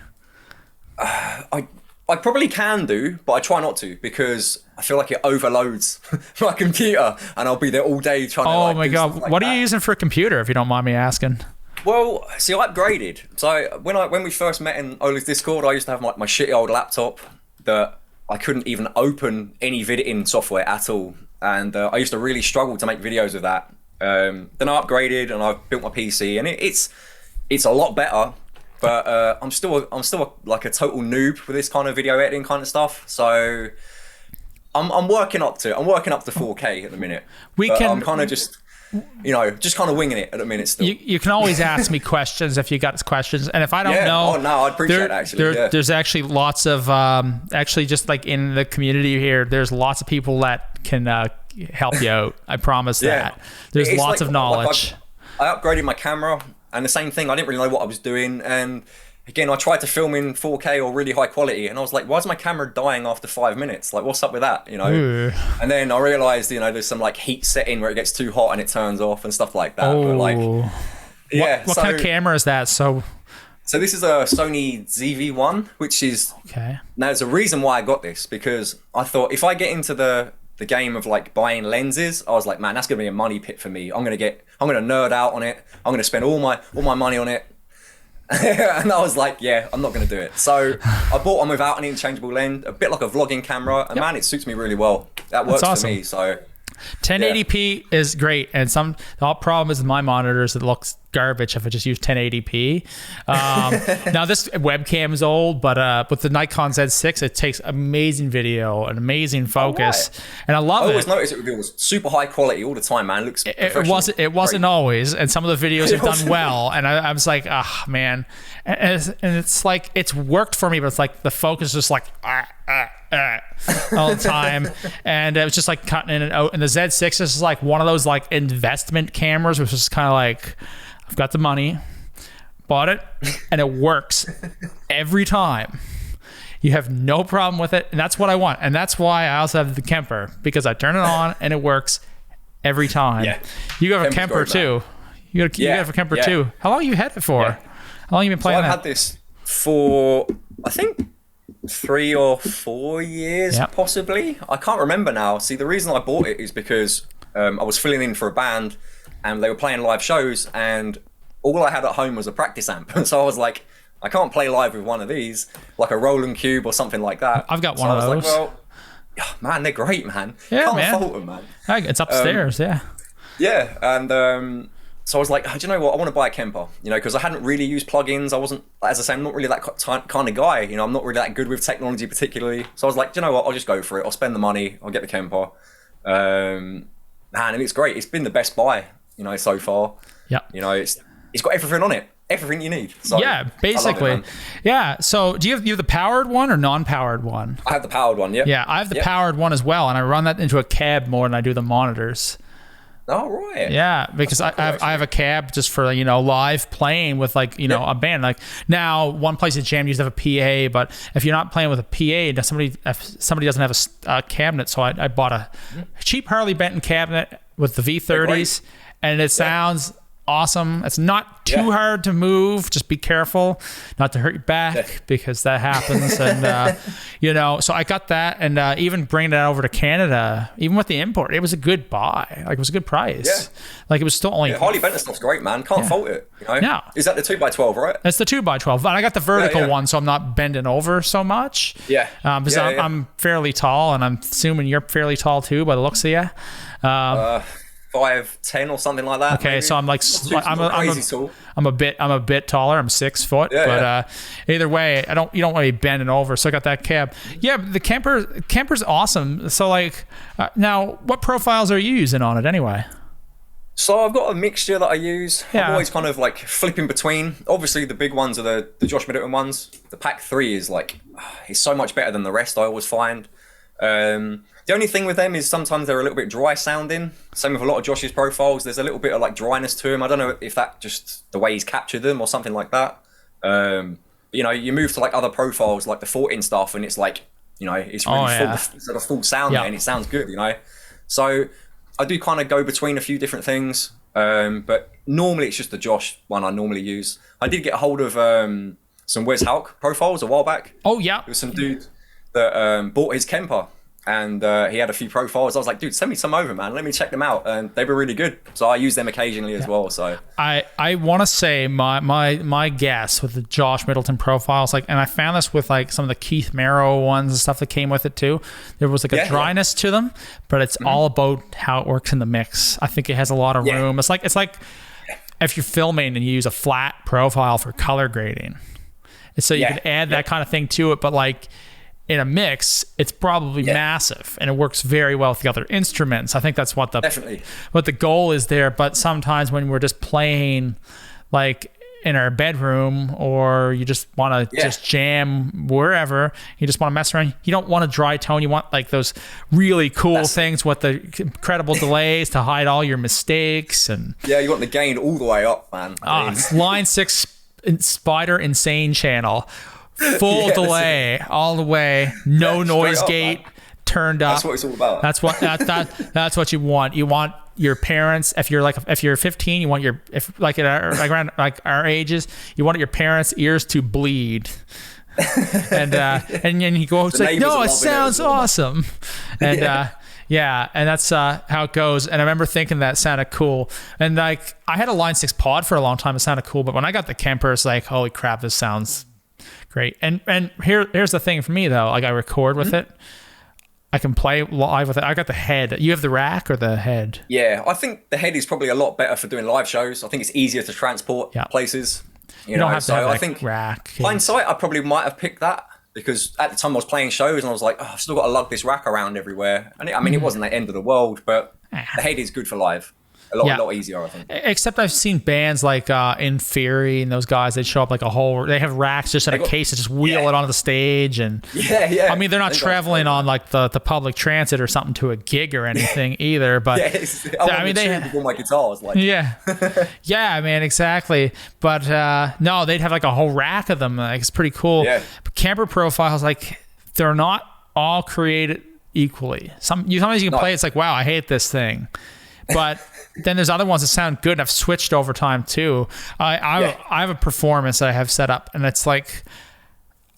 I probably can do, but I try not to because I feel like it overloads my computer, and I'll be there all day trying to. Oh my God, what are you using for a computer, if you don't mind me asking? Well, see, I upgraded. So when we first met in Ola's Discord, I used to have my shitty old laptop that I couldn't even open any editing software at all, and I used to really struggle to make videos with that. Then I upgraded and I built my PC, and it's a lot better. But I'm still like a total noob with this kind of video editing kind of stuff. So I'm working up to 4K at the minute. I'm kind of just. Just kind of winging it at the minute still. You can always ask me questions if you got questions. And if I don't know... Oh, no, I'd appreciate it, actually. There's actually lots of... actually, just like in the community here, there's lots of people that can help you out. I promise that. There's lots of knowledge. I upgraded my camera, and the same thing. I didn't really know what I was doing, and again, I tried to film in 4K or really high quality, and I was like, why is my camera dying after 5 minutes? Like, what's up with that? Ooh. And then I realized, there's some like heat setting where it gets too hot and it turns off and stuff like that. But like, yeah. What kind of camera is that? So this is a Sony ZV-1, which is okay. Now there's a reason why I got this, because I thought if I get into the game of like buying lenses, I was like, man, that's gonna be a money pit for me. I'm gonna nerd out on it. I'm gonna spend all my money on it. And I was like, yeah, I'm not gonna do it. So I bought one without an interchangeable lens, a bit like a vlogging camera, and man, it suits me really well. That works for me. So 1080p is great, and the problem is with my monitors, it looks garbage if I just use 1080p. Now this webcam is old, but with the Nikon Z6, it takes amazing video and amazing focus, and I love it. I always noticed it was super high quality all the time, man. It wasn't always, and some of the videos have done well, and I was like, oh man, and it's like it's worked for me, but it's like the focus is just like all the time, and it was just like cutting in and out. And the Z6 is like one of those like investment cameras, which is kind of like, I've got the money, bought it, and it works every time. You have no problem with it, and that's what I want. And that's why I also have the Kemper, because I turn it on and it works every time. Yeah. You have a Kemper too. You have a Kemper too. How long have you had it for? How long have you been playing that? I've had this for, I think, 3 or 4 years, possibly. I can't remember now. See, the reason I bought it is because I was filling in for a band, and they were playing live shows, and all I had at home was a practice amp. So I was like, I can't play live with one of these, like a Roland Cube or something like that. I've got one of those. Like, well, man, they're great, man. Yeah, can't fault them, man. It's upstairs, Yeah, and so I was like, do you know what? I want to buy a Kemper, because I hadn't really used plugins. I wasn't, as I say, I'm not really that kind of guy. I'm not really that good with technology particularly. So I was like, do you know what? I'll just go for it. I'll spend the money. I'll get the Kemper. Man, and it's great. It's been the best buy, so far. Yeah. It's got everything on it. Everything you need. So yeah, basically. So do you have the powered one or non-powered one? I have the powered one, Yeah, I have the powered one as well, and I run that into a cab more than I do the monitors. Oh, right. Yeah, because I have a cab just for, live playing with like, a band. Like now, one place at Jam used to have a PA, but if you're not playing with a PA, if somebody doesn't have a cabinet, so I bought a cheap Harley Benton cabinet with the V30s, and it sounds awesome. It's not too hard to move. Just be careful not to hurt your back because that happens. And so I got that, and even bringing that over to Canada, even with the import, it was a good buy. Like it was a good price. Like it was still only Harley Benton stuff's great, man. Can't fault it. No. Is that the 2x12, right? It's the 2x12, and I got the vertical one, so I'm not bending over so much. Because I'm fairly tall, and I'm assuming you're fairly tall too by the looks of you. 5'10" or something like that. Okay, maybe. So I'm like I'm a bit taller. I'm 6 foot, but either way, you don't want to be bending over. So I got that cab. Yeah, the Kemper's awesome. So like, now what profiles are you using on it anyway? So I've got a mixture that I use. I'm always kind of like flipping between. Obviously, the big ones are the Josh Middleton ones. The Pack 3 is like, it's so much better than the rest. I always find. The only thing with them is sometimes they're a little bit dry sounding. Same with a lot of Josh's profiles. There's a little bit of like dryness to him. I don't know if that just the way he's captured them or something like that. You move to like other profiles like the 14 stuff, and it's like, it's really full sound there, and it sounds good, So I do kind of go between a few different things, but normally it's just the Josh one I normally use. I did get a hold of some Wes Houck profiles a while back. Oh yeah, there was some dude that bought his Kemper. And he had a few profiles. I was like, dude, send me some over, man. Let me check them out. And they were really good. So I use them occasionally as well. So I want to say my guess with the Josh Middleton profiles, like, and I found this with like some of the Keith Merrow ones and stuff that came with it too. There was like a dryness to them, but it's all about how it works in the mix. I think it has a lot of room. It's like if you're filming and you use a flat profile for color grading. And so you can add that kind of thing to it, but like, in a mix, it's probably massive, and it works very well with the other instruments. I think that's what the goal is there. But sometimes when we're just playing, like in our bedroom, or you just want to just jam wherever, you just want to mess around. You don't want a dry tone. You want like those really cool things with the incredible delays to hide all your mistakes. And you want the gain all the way up, man. Line 6 Spider Insane channel, full delay all the way, no noise gate, turned up. That's what it's all about. That's what you want. You want your parents, if you're 15, you want around our ages, you want your parents' ears to bleed. And you go, it's like, no, it sounds awesome. And and that's how it goes. And I remember thinking that sounded cool. And like, I had a Line 6 pod for a long time. It sounded cool, but when I got the Kemper, it's like, holy crap, this sounds great. And here's the thing for me though, like I record with it. I can play live with it. I got the head. You have the rack or the head? Yeah, I think the head is probably a lot better for doing live shows. I think it's easier to transport places. You know, don't have to have I think rack. Hindsight, I probably might have picked that because at the time I was playing shows and I was like, oh, I've still got to lug this rack around everywhere. And it wasn't the end of the world, but the head is good for live. A lot easier, I think. Except I've seen bands like In Fury and those guys, they show up like they have racks just in a case to just wheel it onto the stage. And I mean, they're not traveling on like the public transit or something to a gig or anything either. But I mean, they before my guitar was like, yeah, man, exactly. But no, they'd have like a whole rack of them. Like, it's pretty cool. Yeah. But camper profiles, like, they're not all created equally. Sometimes you can play, it's like, wow, I hate this thing. But then there's other ones that sound good, and I've switched over time too. I have a performance that I have set up, and it's like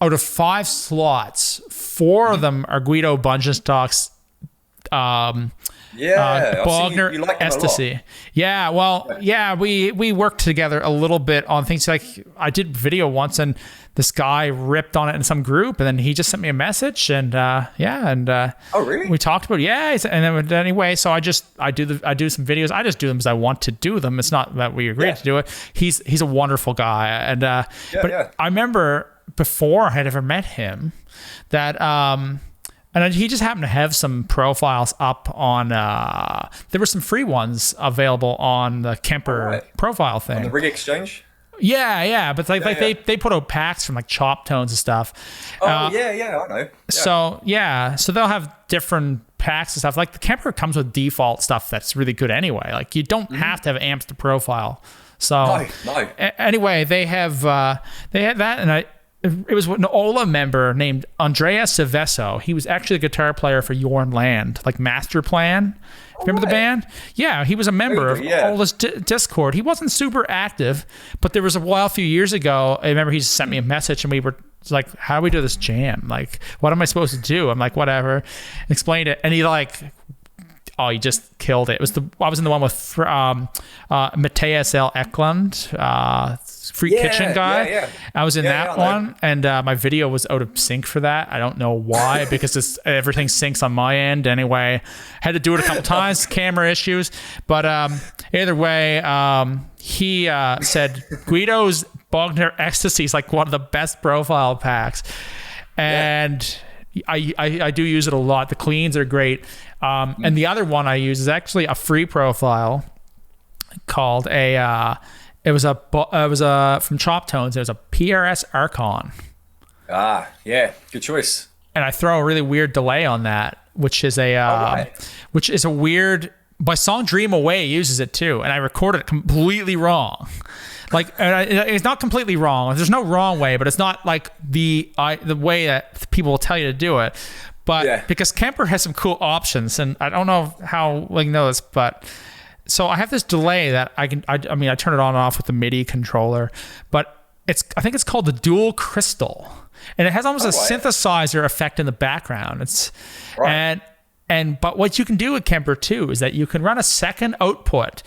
out of 5 slots, 4 of them are Guido Bungenstock's Bogner you like Ecstasy. Yeah, well, we worked together a little bit on things. Like, I did video once, and this guy ripped on it in some group, and then he just sent me a message, and oh really? we talked about and then anyway, so I do some videos. I just do them because I want to do them. It's not that we agreed to do it. He's a wonderful guy, and I remember before I had ever met him that and he just happened to have some profiles up on there were some free ones available on the Kemper profile thing on the Rig Exchange. But they put out packs from like Chop Tones and stuff. I know. So they'll have different packs and stuff. Like the Kemper comes with default stuff that's really good anyway. Like, you don't have to have amps to profile. So anyway, they had that, and it was an Ola member named Andrea Saveso. He was actually the guitar player for Yorn Land, like Master Plan. Remember the band? Yeah, he was a member of Ola's Discord. He wasn't super active, but there was a few years ago, I remember he just sent me a message, and we were like, how do we do this jam? Like, what am I supposed to do? I'm like, whatever. Explained it. And he he just killed it. I was in the one with Matthias L. Eklund, Free Kitchen guy. I was in that one, and my video was out of sync for that. I don't know why, because everything syncs on my end anyway. Had to do it a couple times, camera issues. But either way, he said Guido's Bogner Ecstasy is like one of the best profile packs. And I do use it a lot. The cleans are great. And the other one I use is actually a free profile called it was from Chop Tones. It was a PRS Archon. Good choice. And I throw a really weird delay on that, which is a weird. My song Dream Away uses it too, and I recorded it completely wrong. Like, it's not completely wrong. There's no wrong way, but it's not like the way that people will tell you to do it. But because Kemper has some cool options, and I don't know how you know this, but so I have this delay that I turn it on and off with the MIDI controller, but I think it's called the Dual Crystal, and it has almost a synthesizer effect in the background. But what you can do with Kemper too is that you can run a second output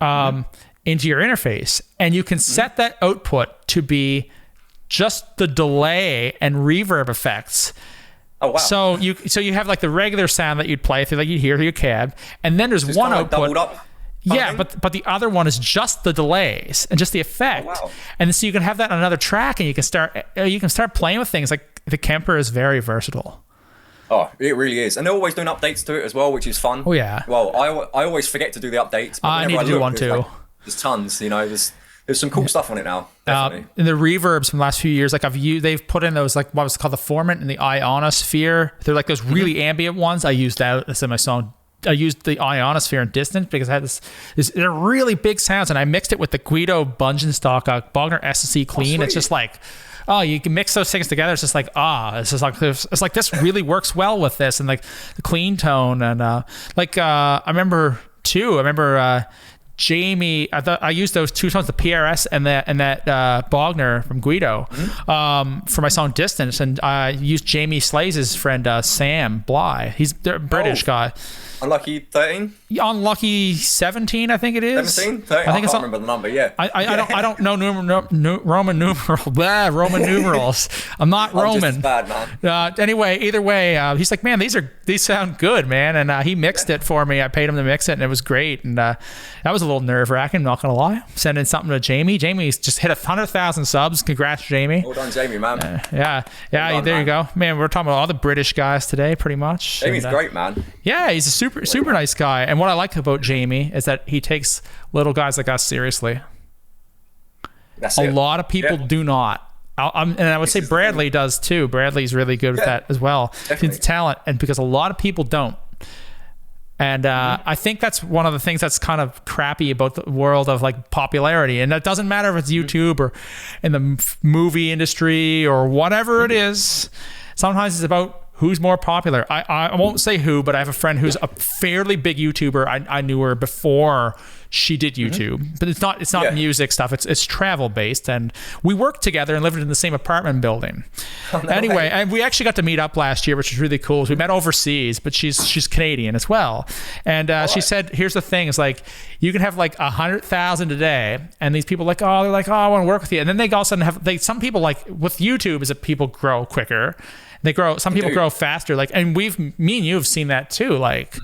into your interface, and you can set that output to be just the delay and reverb effects. Oh wow! So you have like the regular sound that you'd play through, like you'd hear through your cab, and then there's one output. Doubled up. But the other one is just the delays and just the effect. Oh, wow. And so you can have that on another track, and you can start playing with things. Like, the Kemper is very versatile. Oh, it really is. And they're always doing updates to it as well, which is fun. Oh yeah. Well, I always forget to do the updates. But I need to do one too. There's tons, there's some cool stuff on it now. Definitely. And the reverbs from the last few years, like they've put in those, like, what was it called, the Formant and the Ionosphere. They're like those really ambient ones. I used that in my song used the ionosphere and distance because I had this they're really big sounds, and I mixed it with the Guido Bungestock Bogner SSE Clean. It's just like, oh, you can mix those things together. It's just like, it's like this really works well with this, and like the clean tone, and I remember Jamie, I used those two tones, the PRS and that Bogner from Guido, for my song Distance, and I used Jamie Slays' friend Sam Bly. He's a British guy. Unlucky 13? Unlucky 17, I think it is. 17? 13? I can't remember the number, yeah. I don't know Roman numerals. I'm not Roman. Just bad, man. Anyway, either way, he's like, man, these sound good, man. And he mixed it for me. I paid him to mix it, and it was great. And that was a little nerve-wracking, not going to lie. Sending something to Jamie. Jamie's just hit 100,000 subs. Congrats, Jamie. Well done, Jamie, man. Yeah, there you go. Man, we're talking about all the British guys today, pretty much. Jamie's great, man. Yeah, he's a super nice guy. And what I like about Jamie is that he takes little guys like us seriously. A lot of people do not. And I would say Bradley does too. Bradley's really good with that as well. He's talent, and because a lot of people don't. And I think that's one of the things that's kind of crappy about the world of like popularity. And that doesn't matter if it's YouTube or in the movie industry or whatever it is. Sometimes it's about who's more popular. I won't say who, but I have a friend who's a fairly big YouTuber. I knew her before she did YouTube, but it's not music stuff. It's travel based, and we worked together and lived in the same apartment building. Anyway, and we actually got to meet up last year, which was really cool. We met overseas, but she's Canadian as well. And she said, here's the thing: it's like you can have like 100,000 a day, and these people they're like, oh, I want to work with you, and then they all of a sudden have some people like with YouTube is that people grow quicker. Some people grow faster. Like, and me and you have seen that too. Like,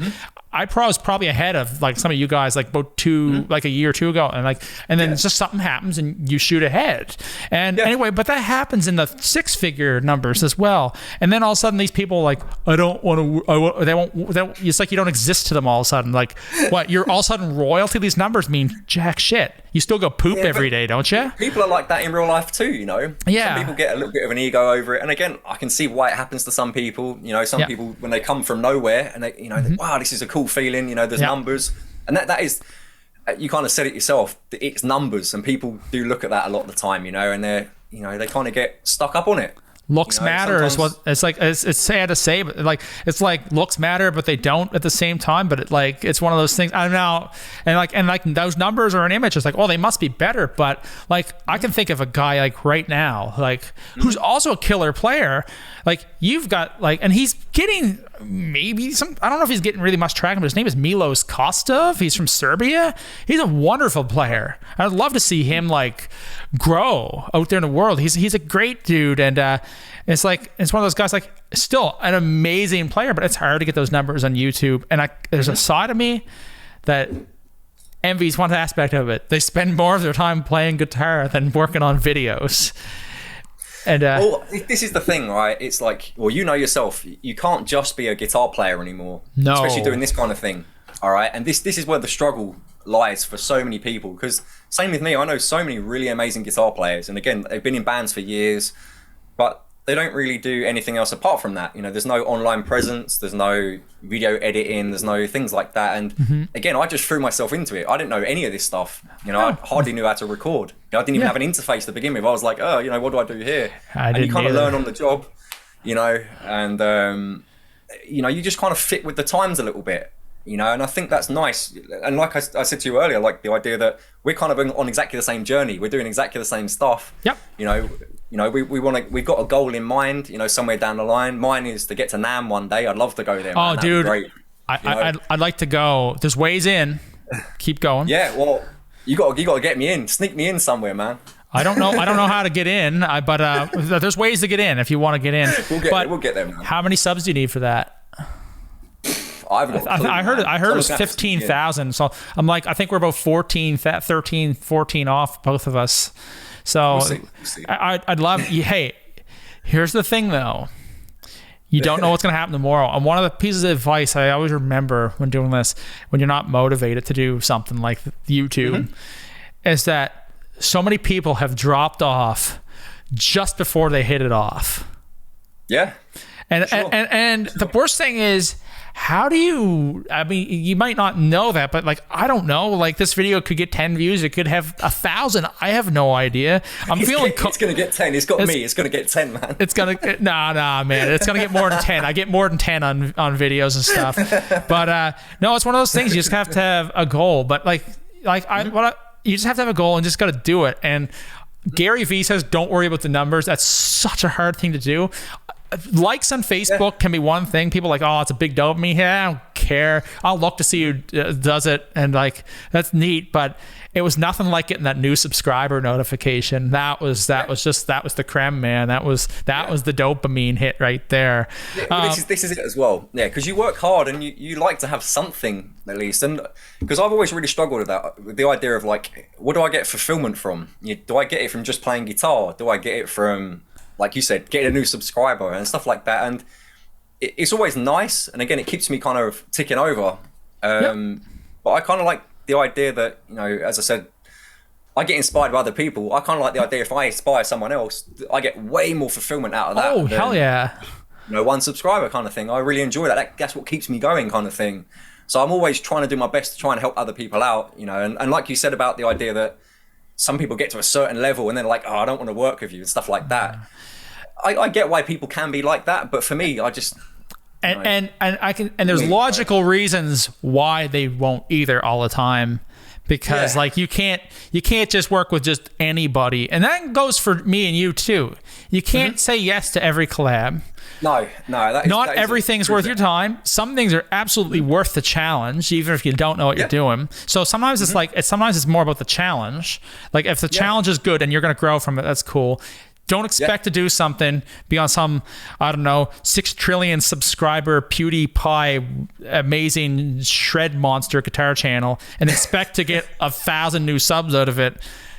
I was probably ahead of like some of you guys, like about like a year or two ago, and then just something happens and you shoot ahead. And anyway, but that happens in the 6-figure numbers as well. And then all of a sudden, these people like, I don't want to. They won't. It's like you don't exist to them all of a sudden. Like, what? You're all of a sudden royalty. These numbers mean jack shit. You still go poop every day, don't you? People are like that in real life too, you know? Yeah. Some people get a little bit of an ego over it. And again, I can see why it happens to some people. You know, some people, when they come from nowhere and they, you know, wow, this is a cool feeling, you know, there's numbers. And that is, you kind of said it yourself, it's numbers. And people do look at that a lot of the time, you know, and they're, you know, they kind of get stuck up on it. Looks matter is what it's like. It's sad to say, but like it's like looks matter, but they don't at the same time. But it's one of those things. I don't know, and like those numbers are an image. It's like, oh, they must be better. But like I can think of a guy like right now, like who's also a killer player. Like you've got like, and he's getting maybe some. I don't know if he's getting really much traction, but his name is Milos Kostov. He's from Serbia. He's a wonderful player. I'd love to see him like grow out there in the world. He's a great dude, and it's like it's one of those guys like still an amazing player, but it's hard to get those numbers on YouTube. And there's a side of me that envies one aspect of it. They spend more of their time playing guitar than working on videos. And well, this is the thing, right? It's like, well, you know yourself, you can't just be a guitar player anymore. No. Especially doing this kind of thing. All right. And this is where the struggle lies for so many people, because same with me, I know so many really amazing guitar players, and again, they've been in bands for years, but they don't really do anything else apart from that. You know, there's no online presence, there's no video editing, there's no things like that. And again, I just threw myself into it. I didn't know any of this stuff. You know, I hardly knew how to record. You know, I didn't even have an interface to begin with. I was like, oh, you know, what do I do here? And you kind of learn on the job, you know, and you know, you just kind of fit with the times a little bit. You know, and I think that's nice. And like I said to you earlier, like the idea that we're kind of on exactly the same journey. We're doing exactly the same stuff. Yep. You know, we've got a goal in mind, you know, somewhere down the line. Mine is to get to NAMM one day. I'd love to go there. Man. Oh, dude. Great. I'd like to go. There's ways in. Keep going. Yeah, well, you got to get me in. Sneak me in somewhere, man. I don't know how to get in, but there's ways to get in if you want to get in. We'll get there, man. How many subs do you need for that? I heard it was 15,000. So I'm like, I think we're about 13, 14 off, both of us. So we'll see. I'd love. Hey, here's the thing though. You don't know what's going to happen tomorrow. And one of the pieces of advice I always remember when doing this, when you're not motivated to do something like YouTube, is that so many people have dropped off just before they hit it off. Yeah. And the worst thing is, how do you, I mean, you might not know that, but like, I don't know, like this video could get 10 views. It could have 1,000. I have no idea. It's going to get 10. It's got me. It's going to get 10, man. It's going to, nah, man. It's going to get more than 10. I get more than 10 on videos and stuff. But no, it's one of those things. You just have to have a goal. But you just have to have a goal and just got to do it. And Gary Vee says, don't worry about the numbers. That's such a hard thing to do. Likes on Facebook can be one thing. People are like, oh, it's a big dopamine hit. I don't care. I'll look to see who does it, and like that's neat. But it was nothing like getting that new subscriber notification. That was the creme, man. That was the dopamine hit right there. This is it as well. Yeah, because you work hard and you like to have something at least. And because I've always really struggled with that, with the idea of like, what do I get fulfillment from? Do I get it from just playing guitar? Do I get it from, like you said, getting a new subscriber and stuff like that? And it's always nice. And again, it keeps me kind of ticking over. But I kind of like the idea that, you know, as I said, I get inspired by other people. I kind of like the idea if I inspire someone else, I get way more fulfillment out of that. Oh, hell yeah. You know, one subscriber kind of thing. I really enjoy that. That's what keeps me going kind of thing. So I'm always trying to do my best to try and help other people out, you know. And like you said about the idea that some people get to a certain level and then like, oh, I don't want to work with you and stuff like that. I get why people can be like that, but for me, I just and there's logical reasons why they won't either all the time, because like you can't just work with just anybody, and that goes for me and you too. You can't say yes to every collab. No, not everything's worth your time. Some things are absolutely worth the challenge, even if you don't know what you're doing. So sometimes it's like sometimes it's more about the challenge. Like if the challenge is good and you're going to grow from it, that's cool. Don't expect to do something, be on some, I don't know, 6 trillion subscriber PewDiePie amazing shred monster guitar channel and expect to get 1,000 new subs out of it.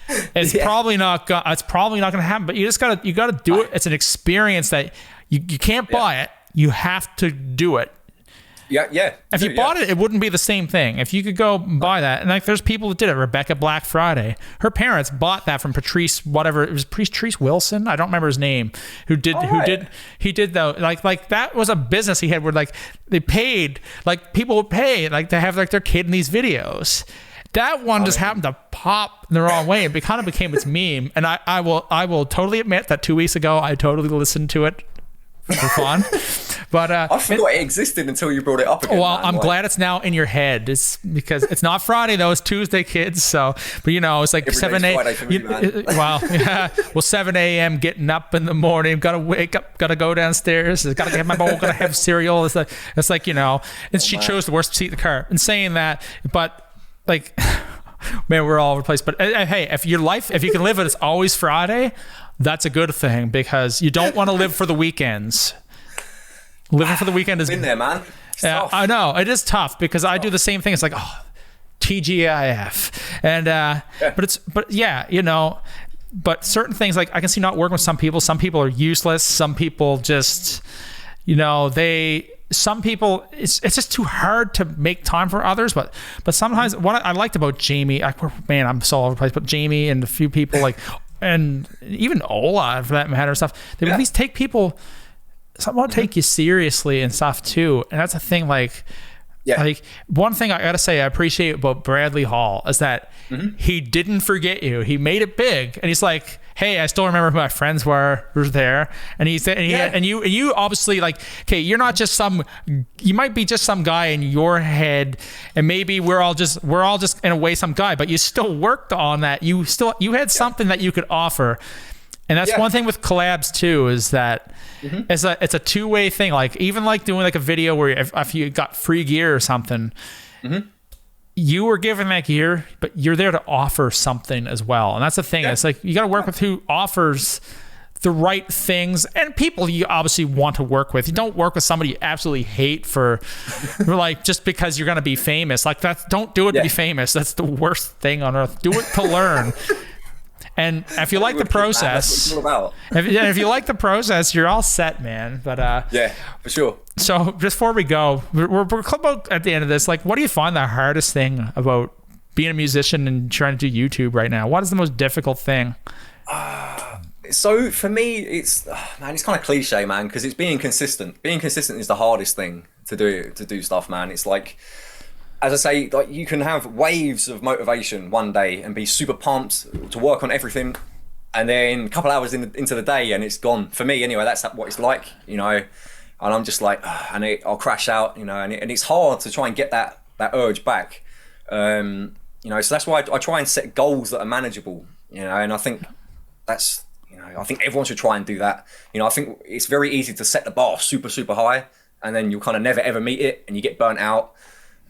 It's probably not going to happen, but you got to do it. It's an experience that you can't buy it. You have to do it. Yeah. If you bought it, it wouldn't be the same thing. If you could go buy that, and like there's people that did it. Rebecca Black Friday, her parents bought that from Patrice, whatever it was, Patrice Wilson. I don't remember his name. He did though. Like that was a business he had where like they paid, like people would pay like to have like their kid in these videos. That one just happened to pop the wrong way. It kind of became its meme. And I will totally admit that 2 weeks ago I totally listened to it for fun. But I forgot it existed until you brought it up again. Well, I'm glad it's now in your head. It's because it's not Friday though; it's Tuesday, kids. So, but you know, it's like 7 a.m. Well, 7 a.m. getting up in the morning. Got to wake up. Got to go downstairs. Got to get my bowl. Got to have cereal. It's like you know. And she chose the worst seat in the car. And saying that, but like, man, we're all over the place. But hey, if you can live it, it's always Friday. That's a good thing because you don't want to live for the weekends. Living for the weekend is in there, man. Yeah, I know it is tough because I do the same thing. It's like, oh, TGIF, and you know, but certain things like I can see not working with some people. Some people are useless. Some people just, you know, some people it's just too hard to make time for others. But sometimes what I liked about Jamie, I'm so all over the place. But Jamie and a few people like, and even Ola for that matter, stuff. They would at least take people. Someone take you seriously and stuff too, and that's a thing. Like one thing I gotta say I appreciate about Bradley Hall is that he didn't forget you. He made it big, and he's like, "Hey, I still remember who my friends were there." And he said, and you obviously like, okay, you're not just you might be just some guy in your head, and maybe we're all just in a way some guy, but you still worked on that. You had something that you could offer. And that's one thing with collabs too, is that it's a two-way thing. Like even like doing like a video where if you got free gear or something, you were given that gear, but you're there to offer something as well. And that's the thing. It's like you got to work with who offers the right things and people you obviously want to work with. You don't work with somebody you absolutely hate for like just because you're going to be famous. Like don't do it to be famous. That's the worst thing on earth. Do it to learn. And if you like the process, if you like the process, you're all set, man. But yeah, for sure. So just before we go, we're about at the end of this. Like, what do you find the hardest thing about being a musician and trying to do YouTube right now? What is the most difficult thing? So for me, it's man, it's kind of cliche, man, because it's being consistent. Being consistent is the hardest thing to do stuff, man. It's like, as I say, like you can have waves of motivation one day and be super pumped to work on everything, and then a couple hours into the day and it's gone. For me, anyway, that's what it's like, you know. And I'm just like, I'll crash out, you know. And it's hard to try and get that urge back, you know. So that's why I try and set goals that are manageable, you know. And I think that's, you know, I think everyone should try and do that. You know, I think it's very easy to set the bar super, super high, and then you'll kind of never ever meet it, and you get burnt out.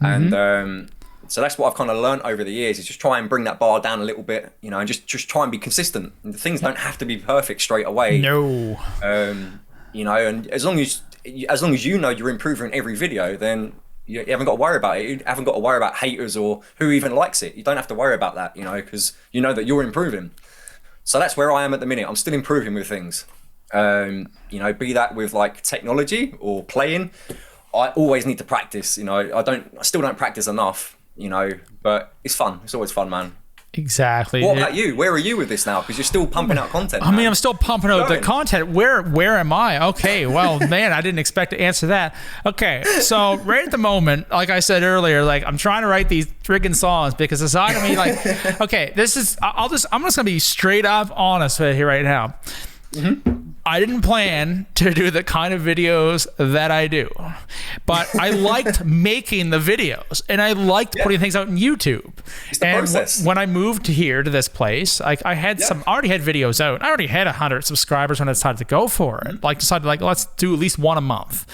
And so that's what I've kind of learned over the years, is just try and bring that bar down a little bit, you know, and just try and be consistent. And things don't have to be perfect straight away. No. You know, and as long as you know you're improving every video, then you haven't got to worry about it. You haven't got to worry about haters or who even likes it. You don't have to worry about that, you know, because you know that you're improving. So that's where I am at the minute. I'm still improving with things. You know, be that with like technology or playing. I always need to practice, you know. I still don't practice enough, you know, but it's fun. It's always fun, man. Exactly. What about you? Where are you with this now? Because you're still pumping out content. I mean, I'm still pumping out the content. Where am I? Okay, well, man, I didn't expect to answer that. Okay, so right at the moment, like I said earlier, like I'm trying to write these friggin' songs because aside of me, like, okay, I'm just gonna be straight up honest with you right now. I didn't plan to do the kind of videos that I do, but I liked making the videos and I liked putting things out on YouTube. It's the process. When I moved here to this place, I had already had videos out. I already had 100 subscribers when I decided to go for it. Decided let's do at least one a month.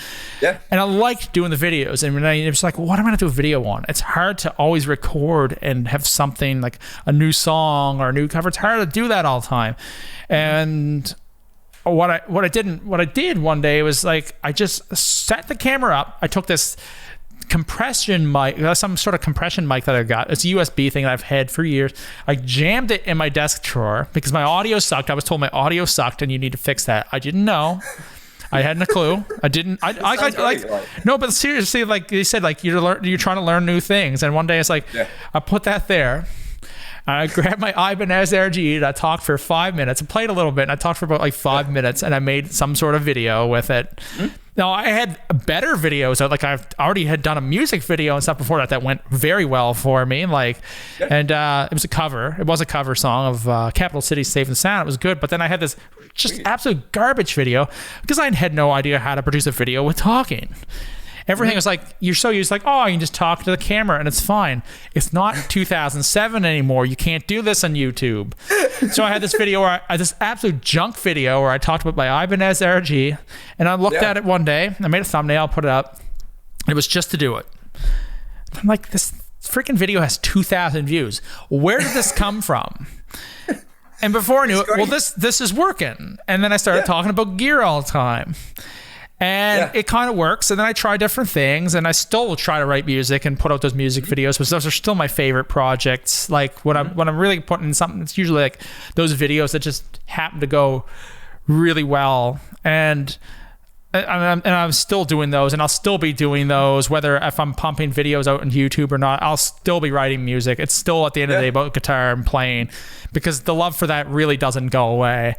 Yeah. And I liked doing the videos. And when I was like, what am I going to do a video on? It's hard to always record and have something like a new song or a new cover. It's hard to do that all the time. And what I did one day was like, I just set the camera up. I took this compression mic, some sort of compression mic that I got. It's a USB thing that I've had for years. I jammed it in my desk drawer because my audio sucked. I was told my audio sucked and you need to fix that. I didn't know. I hadn't a clue. I didn't. No, but seriously, like you said, like you're trying to learn new things. And one day it's like, I put that there. I grabbed my Ibanez RG and I talked for 5 minutes. I played a little bit and I talked for about like 5 minutes and I made some sort of video with it. Now I had better videos. Like I've already had done a music video and stuff before that went very well for me. And it was a cover. It was a cover song of Capital City's Safe and Sound. It was good. But then I had this just absolute garbage video because I had no idea how to produce a video with talking. Everything was like, you're so used, like, oh, you can just talk to the camera and it's fine. It's not 2007 anymore. You can't do this on YouTube. So I had this video this absolute junk video where I talked about my Ibanez RG, and I looked at it one day. I made a thumbnail, put it up. It was just to do it. I'm like, this freaking video has 2,000 views. Where did this come from? And before I knew it, well, this is working. And then I started talking about gear all the time. And it kind of works. And then I try different things, and I still will try to write music and put out those music videos, because those are still my favorite projects. Like when I'm really putting in something, it's usually like those videos that just happen to go really well. And I'm still doing those, and I'll still be doing those, whether if I'm pumping videos out on YouTube or not. I'll still be writing music. It's still at the end of the day about guitar and playing, because the love for that really doesn't go away.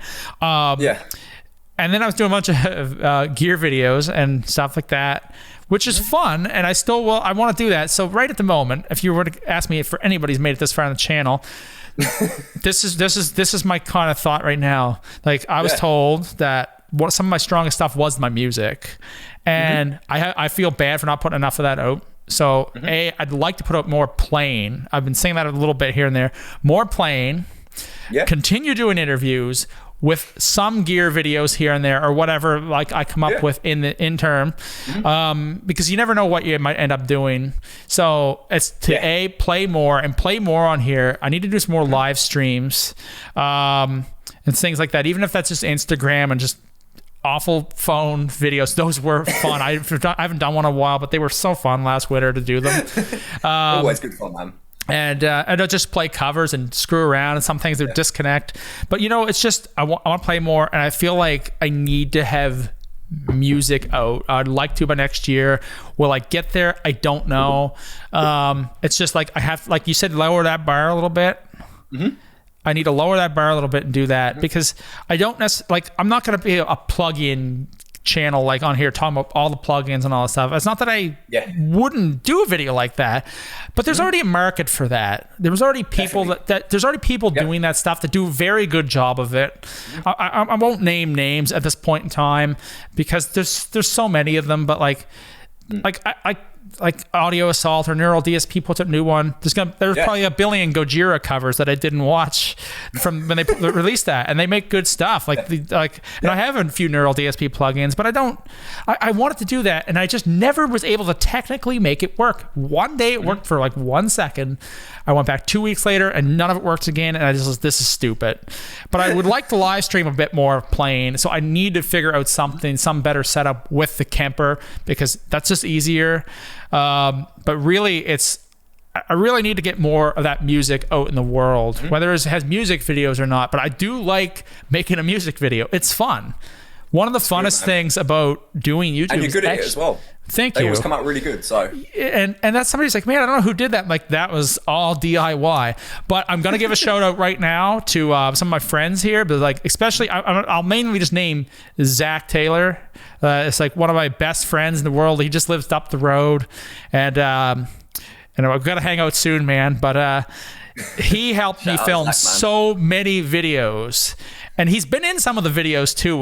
And then I was doing a bunch of gear videos and stuff like that, which is fun, and I still will. I want to do that. So right at the moment, if you were to ask me if anybody's made it this far on the channel, this is my kind of thought right now. Like I was told that some of my strongest stuff was my music, and I feel bad for not putting enough of that out. So I'd like to put out more playing. I've been saying that a little bit here and there. More playing. Continue doing interviews with some gear videos here and there, or whatever like I come up with in the interim, because you never know what you might end up doing. So it's to play more on here. I need to do some more live streams and things like that, even if that's just Instagram and just awful phone videos. Those were fun. I haven't done one in a while, but they were so fun last winter to do them. Always good fun, man. And I'll just play covers and screw around, and some things they disconnect. But it's just I want to play more, and I feel like I need to have music out. I'd like to by next year. Will I get there? I don't know. It's just like I have, like you said, lower that bar a little bit. I need to lower that bar a little bit and do that, because I don't necessarily, like, I'm not going to be a plug-in channel like on here talking about all the plugins and all that stuff. It's not that I wouldn't do a video like that, but there's already a market for that. There's already people there's already people doing that stuff that do a very good job of it. I won't name names at this point in time because there's so many of them, but like Audio Assault or Neural DSP puts up a new one. There's probably a billion Gojira covers that I didn't watch from when they released that, and they make good stuff. And I have a few Neural DSP plugins, but I wanted to do that, and I just never was able to technically make it work. One day it worked for like 1 second. I went back 2 weeks later, and none of it worked again, and I just was, this is stupid. But I would like to live stream a bit more playing, so I need to figure out some better setup with the Kemper, because that's just easier. But really, I really need to get more of that music out in the world, whether it has music videos or not. But I do like making a music video. It's fun. One of the funnest things about doing YouTube, and you're good at it as well. Thank you. They always come out really good. So and that's, somebody's like, man, I don't know who did that. I'm like, that was all DIY. But I'm gonna give a shout out right now to some of my friends here, but like especially I'll mainly just name Zach Taylor. It's like one of my best friends in the world. He just lives up the road, and I've got to hang out soon, man. But he helped me film so many videos. And he's been in some of the videos too.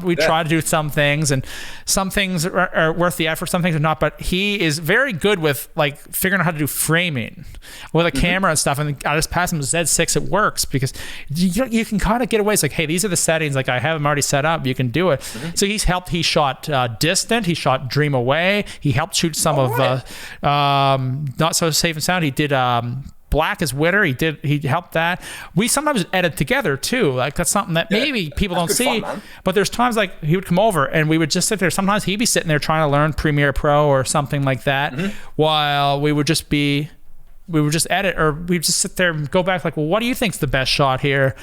We try to do some things, and some things are worth the effort, some things are not. But he is very good with like figuring out how to do framing with a camera and stuff. And I just passed him Z6. It works because you can kind of get away. It's like, hey, these are the settings. Like I have them already set up. You can do it. So he's helped. He shot Distant. He shot Dream Away. He helped shoot some of Not So Safe and Sound. He did. Black is Witter. He helped that. We sometimes edit together too. Like that's something that maybe people don't see. Fun, but there's times like he would come over and we would just sit there. Sometimes he'd be sitting there trying to learn Premiere Pro or something like that, while we would just edit, or we'd just sit there and go back like, well, what do you think's the best shot here?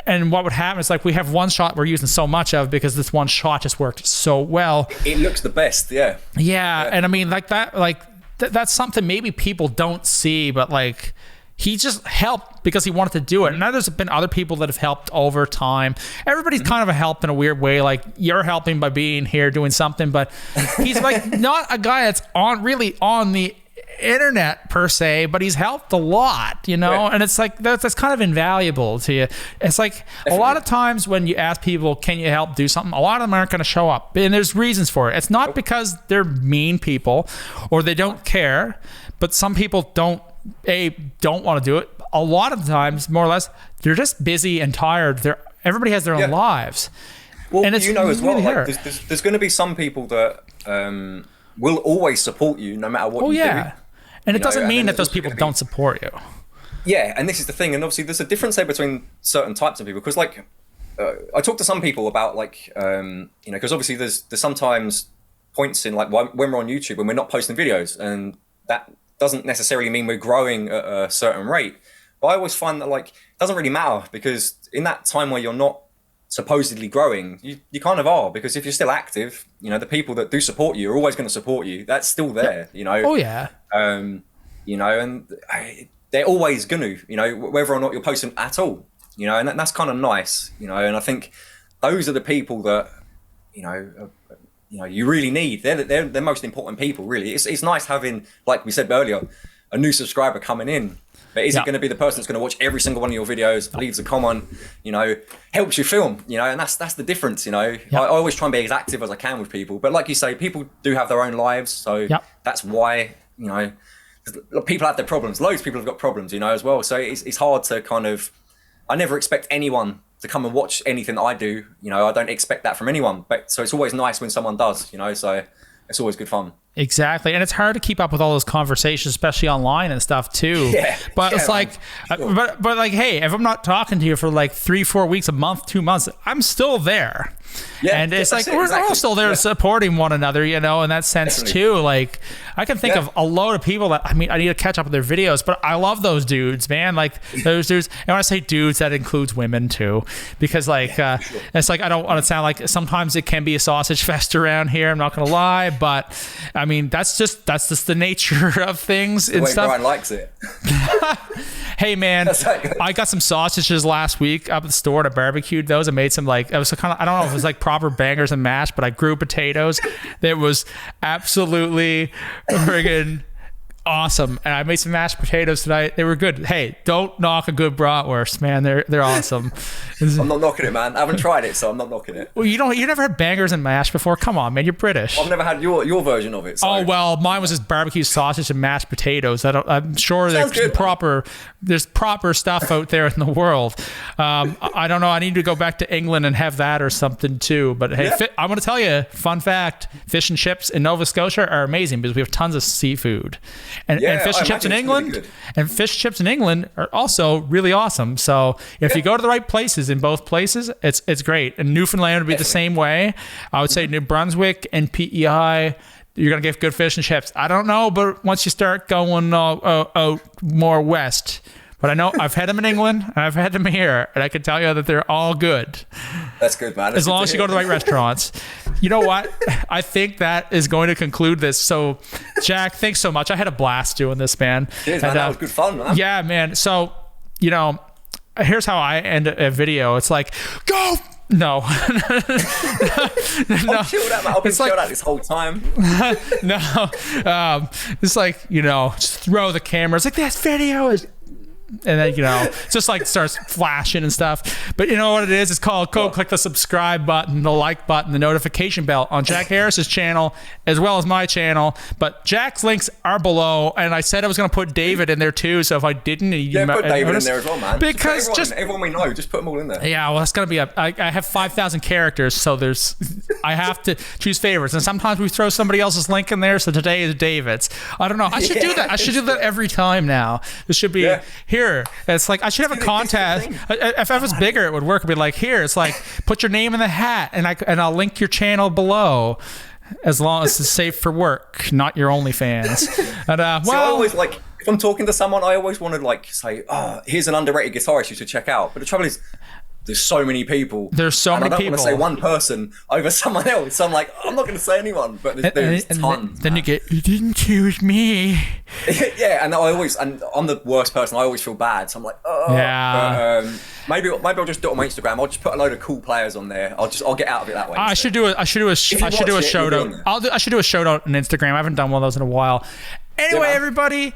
And what would happen is like we have one shot we're using so much of because this one shot just worked so well. It looks the best, yeah. And I mean like that, like that's something maybe people don't see, but like he just helped because he wanted to do it. And now there's been other people that have helped over time. Everybody's kind of a help in a weird way. Like you're helping by being here doing something, but he's like not a guy that's on the internet per se, but he's helped a lot, and it's like that's kind of invaluable to you. It's like definitely. A lot of times when you ask people, can you help do something, a lot of them aren't going to show up, and there's reasons for it. It's not because they're mean people or they don't care, but some people don't want to do it. A lot of times, more or less, they're just busy and tired. Everybody has their own lives. Well, and it's as well, like, there's going to be some people that will always support you no matter what you do. And it doesn't mean that those people don't support you. Yeah, and this is the thing. And obviously there's a difference there between certain types of people. Because like, I talk to some people about like, because obviously there's sometimes points in like when we're on YouTube and we're not posting videos. And that doesn't necessarily mean we're growing at a certain rate. But I always find that like, it doesn't really matter, because in that time where you're not supposedly growing, you kind of are, because if you're still active, the people that do support you are always going to support you. That's still there, Oh yeah. And they're always going to, whether or not you're posting at all, and that's kind of nice, and I think those are the people that, you really need. They're the most important people, really. It's nice having, like we said earlier, a new subscriber coming in. But is it going to be the person that's going to watch every single one of your videos, leaves a comment, helps you film, and that's the difference, I always try and be as active as I can with people. But like you say, people do have their own lives. So that's why, people have their problems. Loads of people have got problems, as well. So it's hard to kind of, I never expect anyone to come and watch anything that I do. I don't expect that from anyone. But so it's always nice when someone does, so it's always good fun. Exactly. And it's hard to keep up with all those conversations, especially online and stuff too. But it's like, but like, hey, if I'm not talking to you for like 3-4 weeks, a month, 2 months, I'm still there. And it's like, we're all still there supporting one another, in that sense too. Like I can think of a load of people that, I need to catch up with their videos, but I love those dudes, man. Like those dudes, and when I say dudes, that includes women too, because like, it's like, I don't want to sound like, sometimes it can be a sausage fest around here. I'm not going to lie, but that's just the nature of things. The way Brian likes it. Hey man, I got some sausages last week up at the store and I barbecued those. I made some like, it was kind of, I don't know if it was like proper bangers and mash, but I grew potatoes. It was absolutely friggin' awesome. And I made some mashed potatoes tonight. They were good. Hey, don't knock a good bratwurst, man. They're awesome. I'm not knocking it, man. I haven't tried it, so I'm not knocking it. Well, you never had bangers and mash before? Come on, man. You're British. I've never had your version of it. So. Oh, well, mine was just barbecue sausage and mashed potatoes. I'm sure there's proper stuff out there in the world. I don't know. I need to go back to England and have that or something too. But hey, I'm going to tell you, fun fact, fish and chips in Nova Scotia are amazing because we have tons of seafood. And fish and chips in England, are also really awesome. So if you go to the right places in both places, it's great. And Newfoundland would be the same way. I would say New Brunswick and PEI, you're gonna get good fish and chips. I don't know, but once you start going out more west. But I know I've had them in England and I've had them here, and I can tell you that they're all good. That's good, man. As long as you go to the right restaurants. You know what? I think that is going to conclude this. So, Jack, thanks so much. I had a blast doing this, man. Cheers, man. That was good fun, man. Yeah, man. So, here's how I end a video. It's like, go. No. I'm chilled out, man. I've been chilled out this whole time. No. It's like, just throw the camera. It's like, this video is... And then, just like starts flashing and stuff. But you know what it is? It's called click the subscribe button, the like button, the notification bell on Jack Harris's channel, as well as my channel. But Jack's links are below. And I said I was going to put David in there too. So if I didn't, put David in there as well, man. Because everyone we know, just put them all in there. Yeah, well, it's going to be I have 5,000 characters. So I have to choose favorites. And sometimes we throw somebody else's link in there. So today is David's. I don't know. I should do that. I should do that every time now. This should be here. It's like I should have a contest. If I was bigger, it would work. It'd be like, here, it's like put your name in the hat, and I'll link your channel below, as long as it's safe for work, not your OnlyFans. And I always if I'm talking to someone, I always want to say, here's an underrated guitarist you should check out. But the trouble is, there's so many people. There's so many people. I don't want to say one person over someone else. So I'm like, I'm not going to say anyone, but there's tons. Then you didn't choose me. Yeah, and I'm the worst person. I always feel bad. So I'm like, yeah. But, maybe I'll just do it on my Instagram. I'll just put a load of cool players on there. I'll get out of it that way. I should do a shout out. I should do a shout out on Instagram. I haven't done one of those in a while. Anyway, everybody.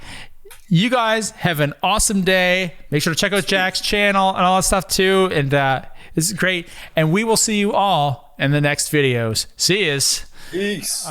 You guys have an awesome day. Make sure to check out Jack's channel and all that stuff too. And this is great. And we will see you all in the next videos. See yous. Peace.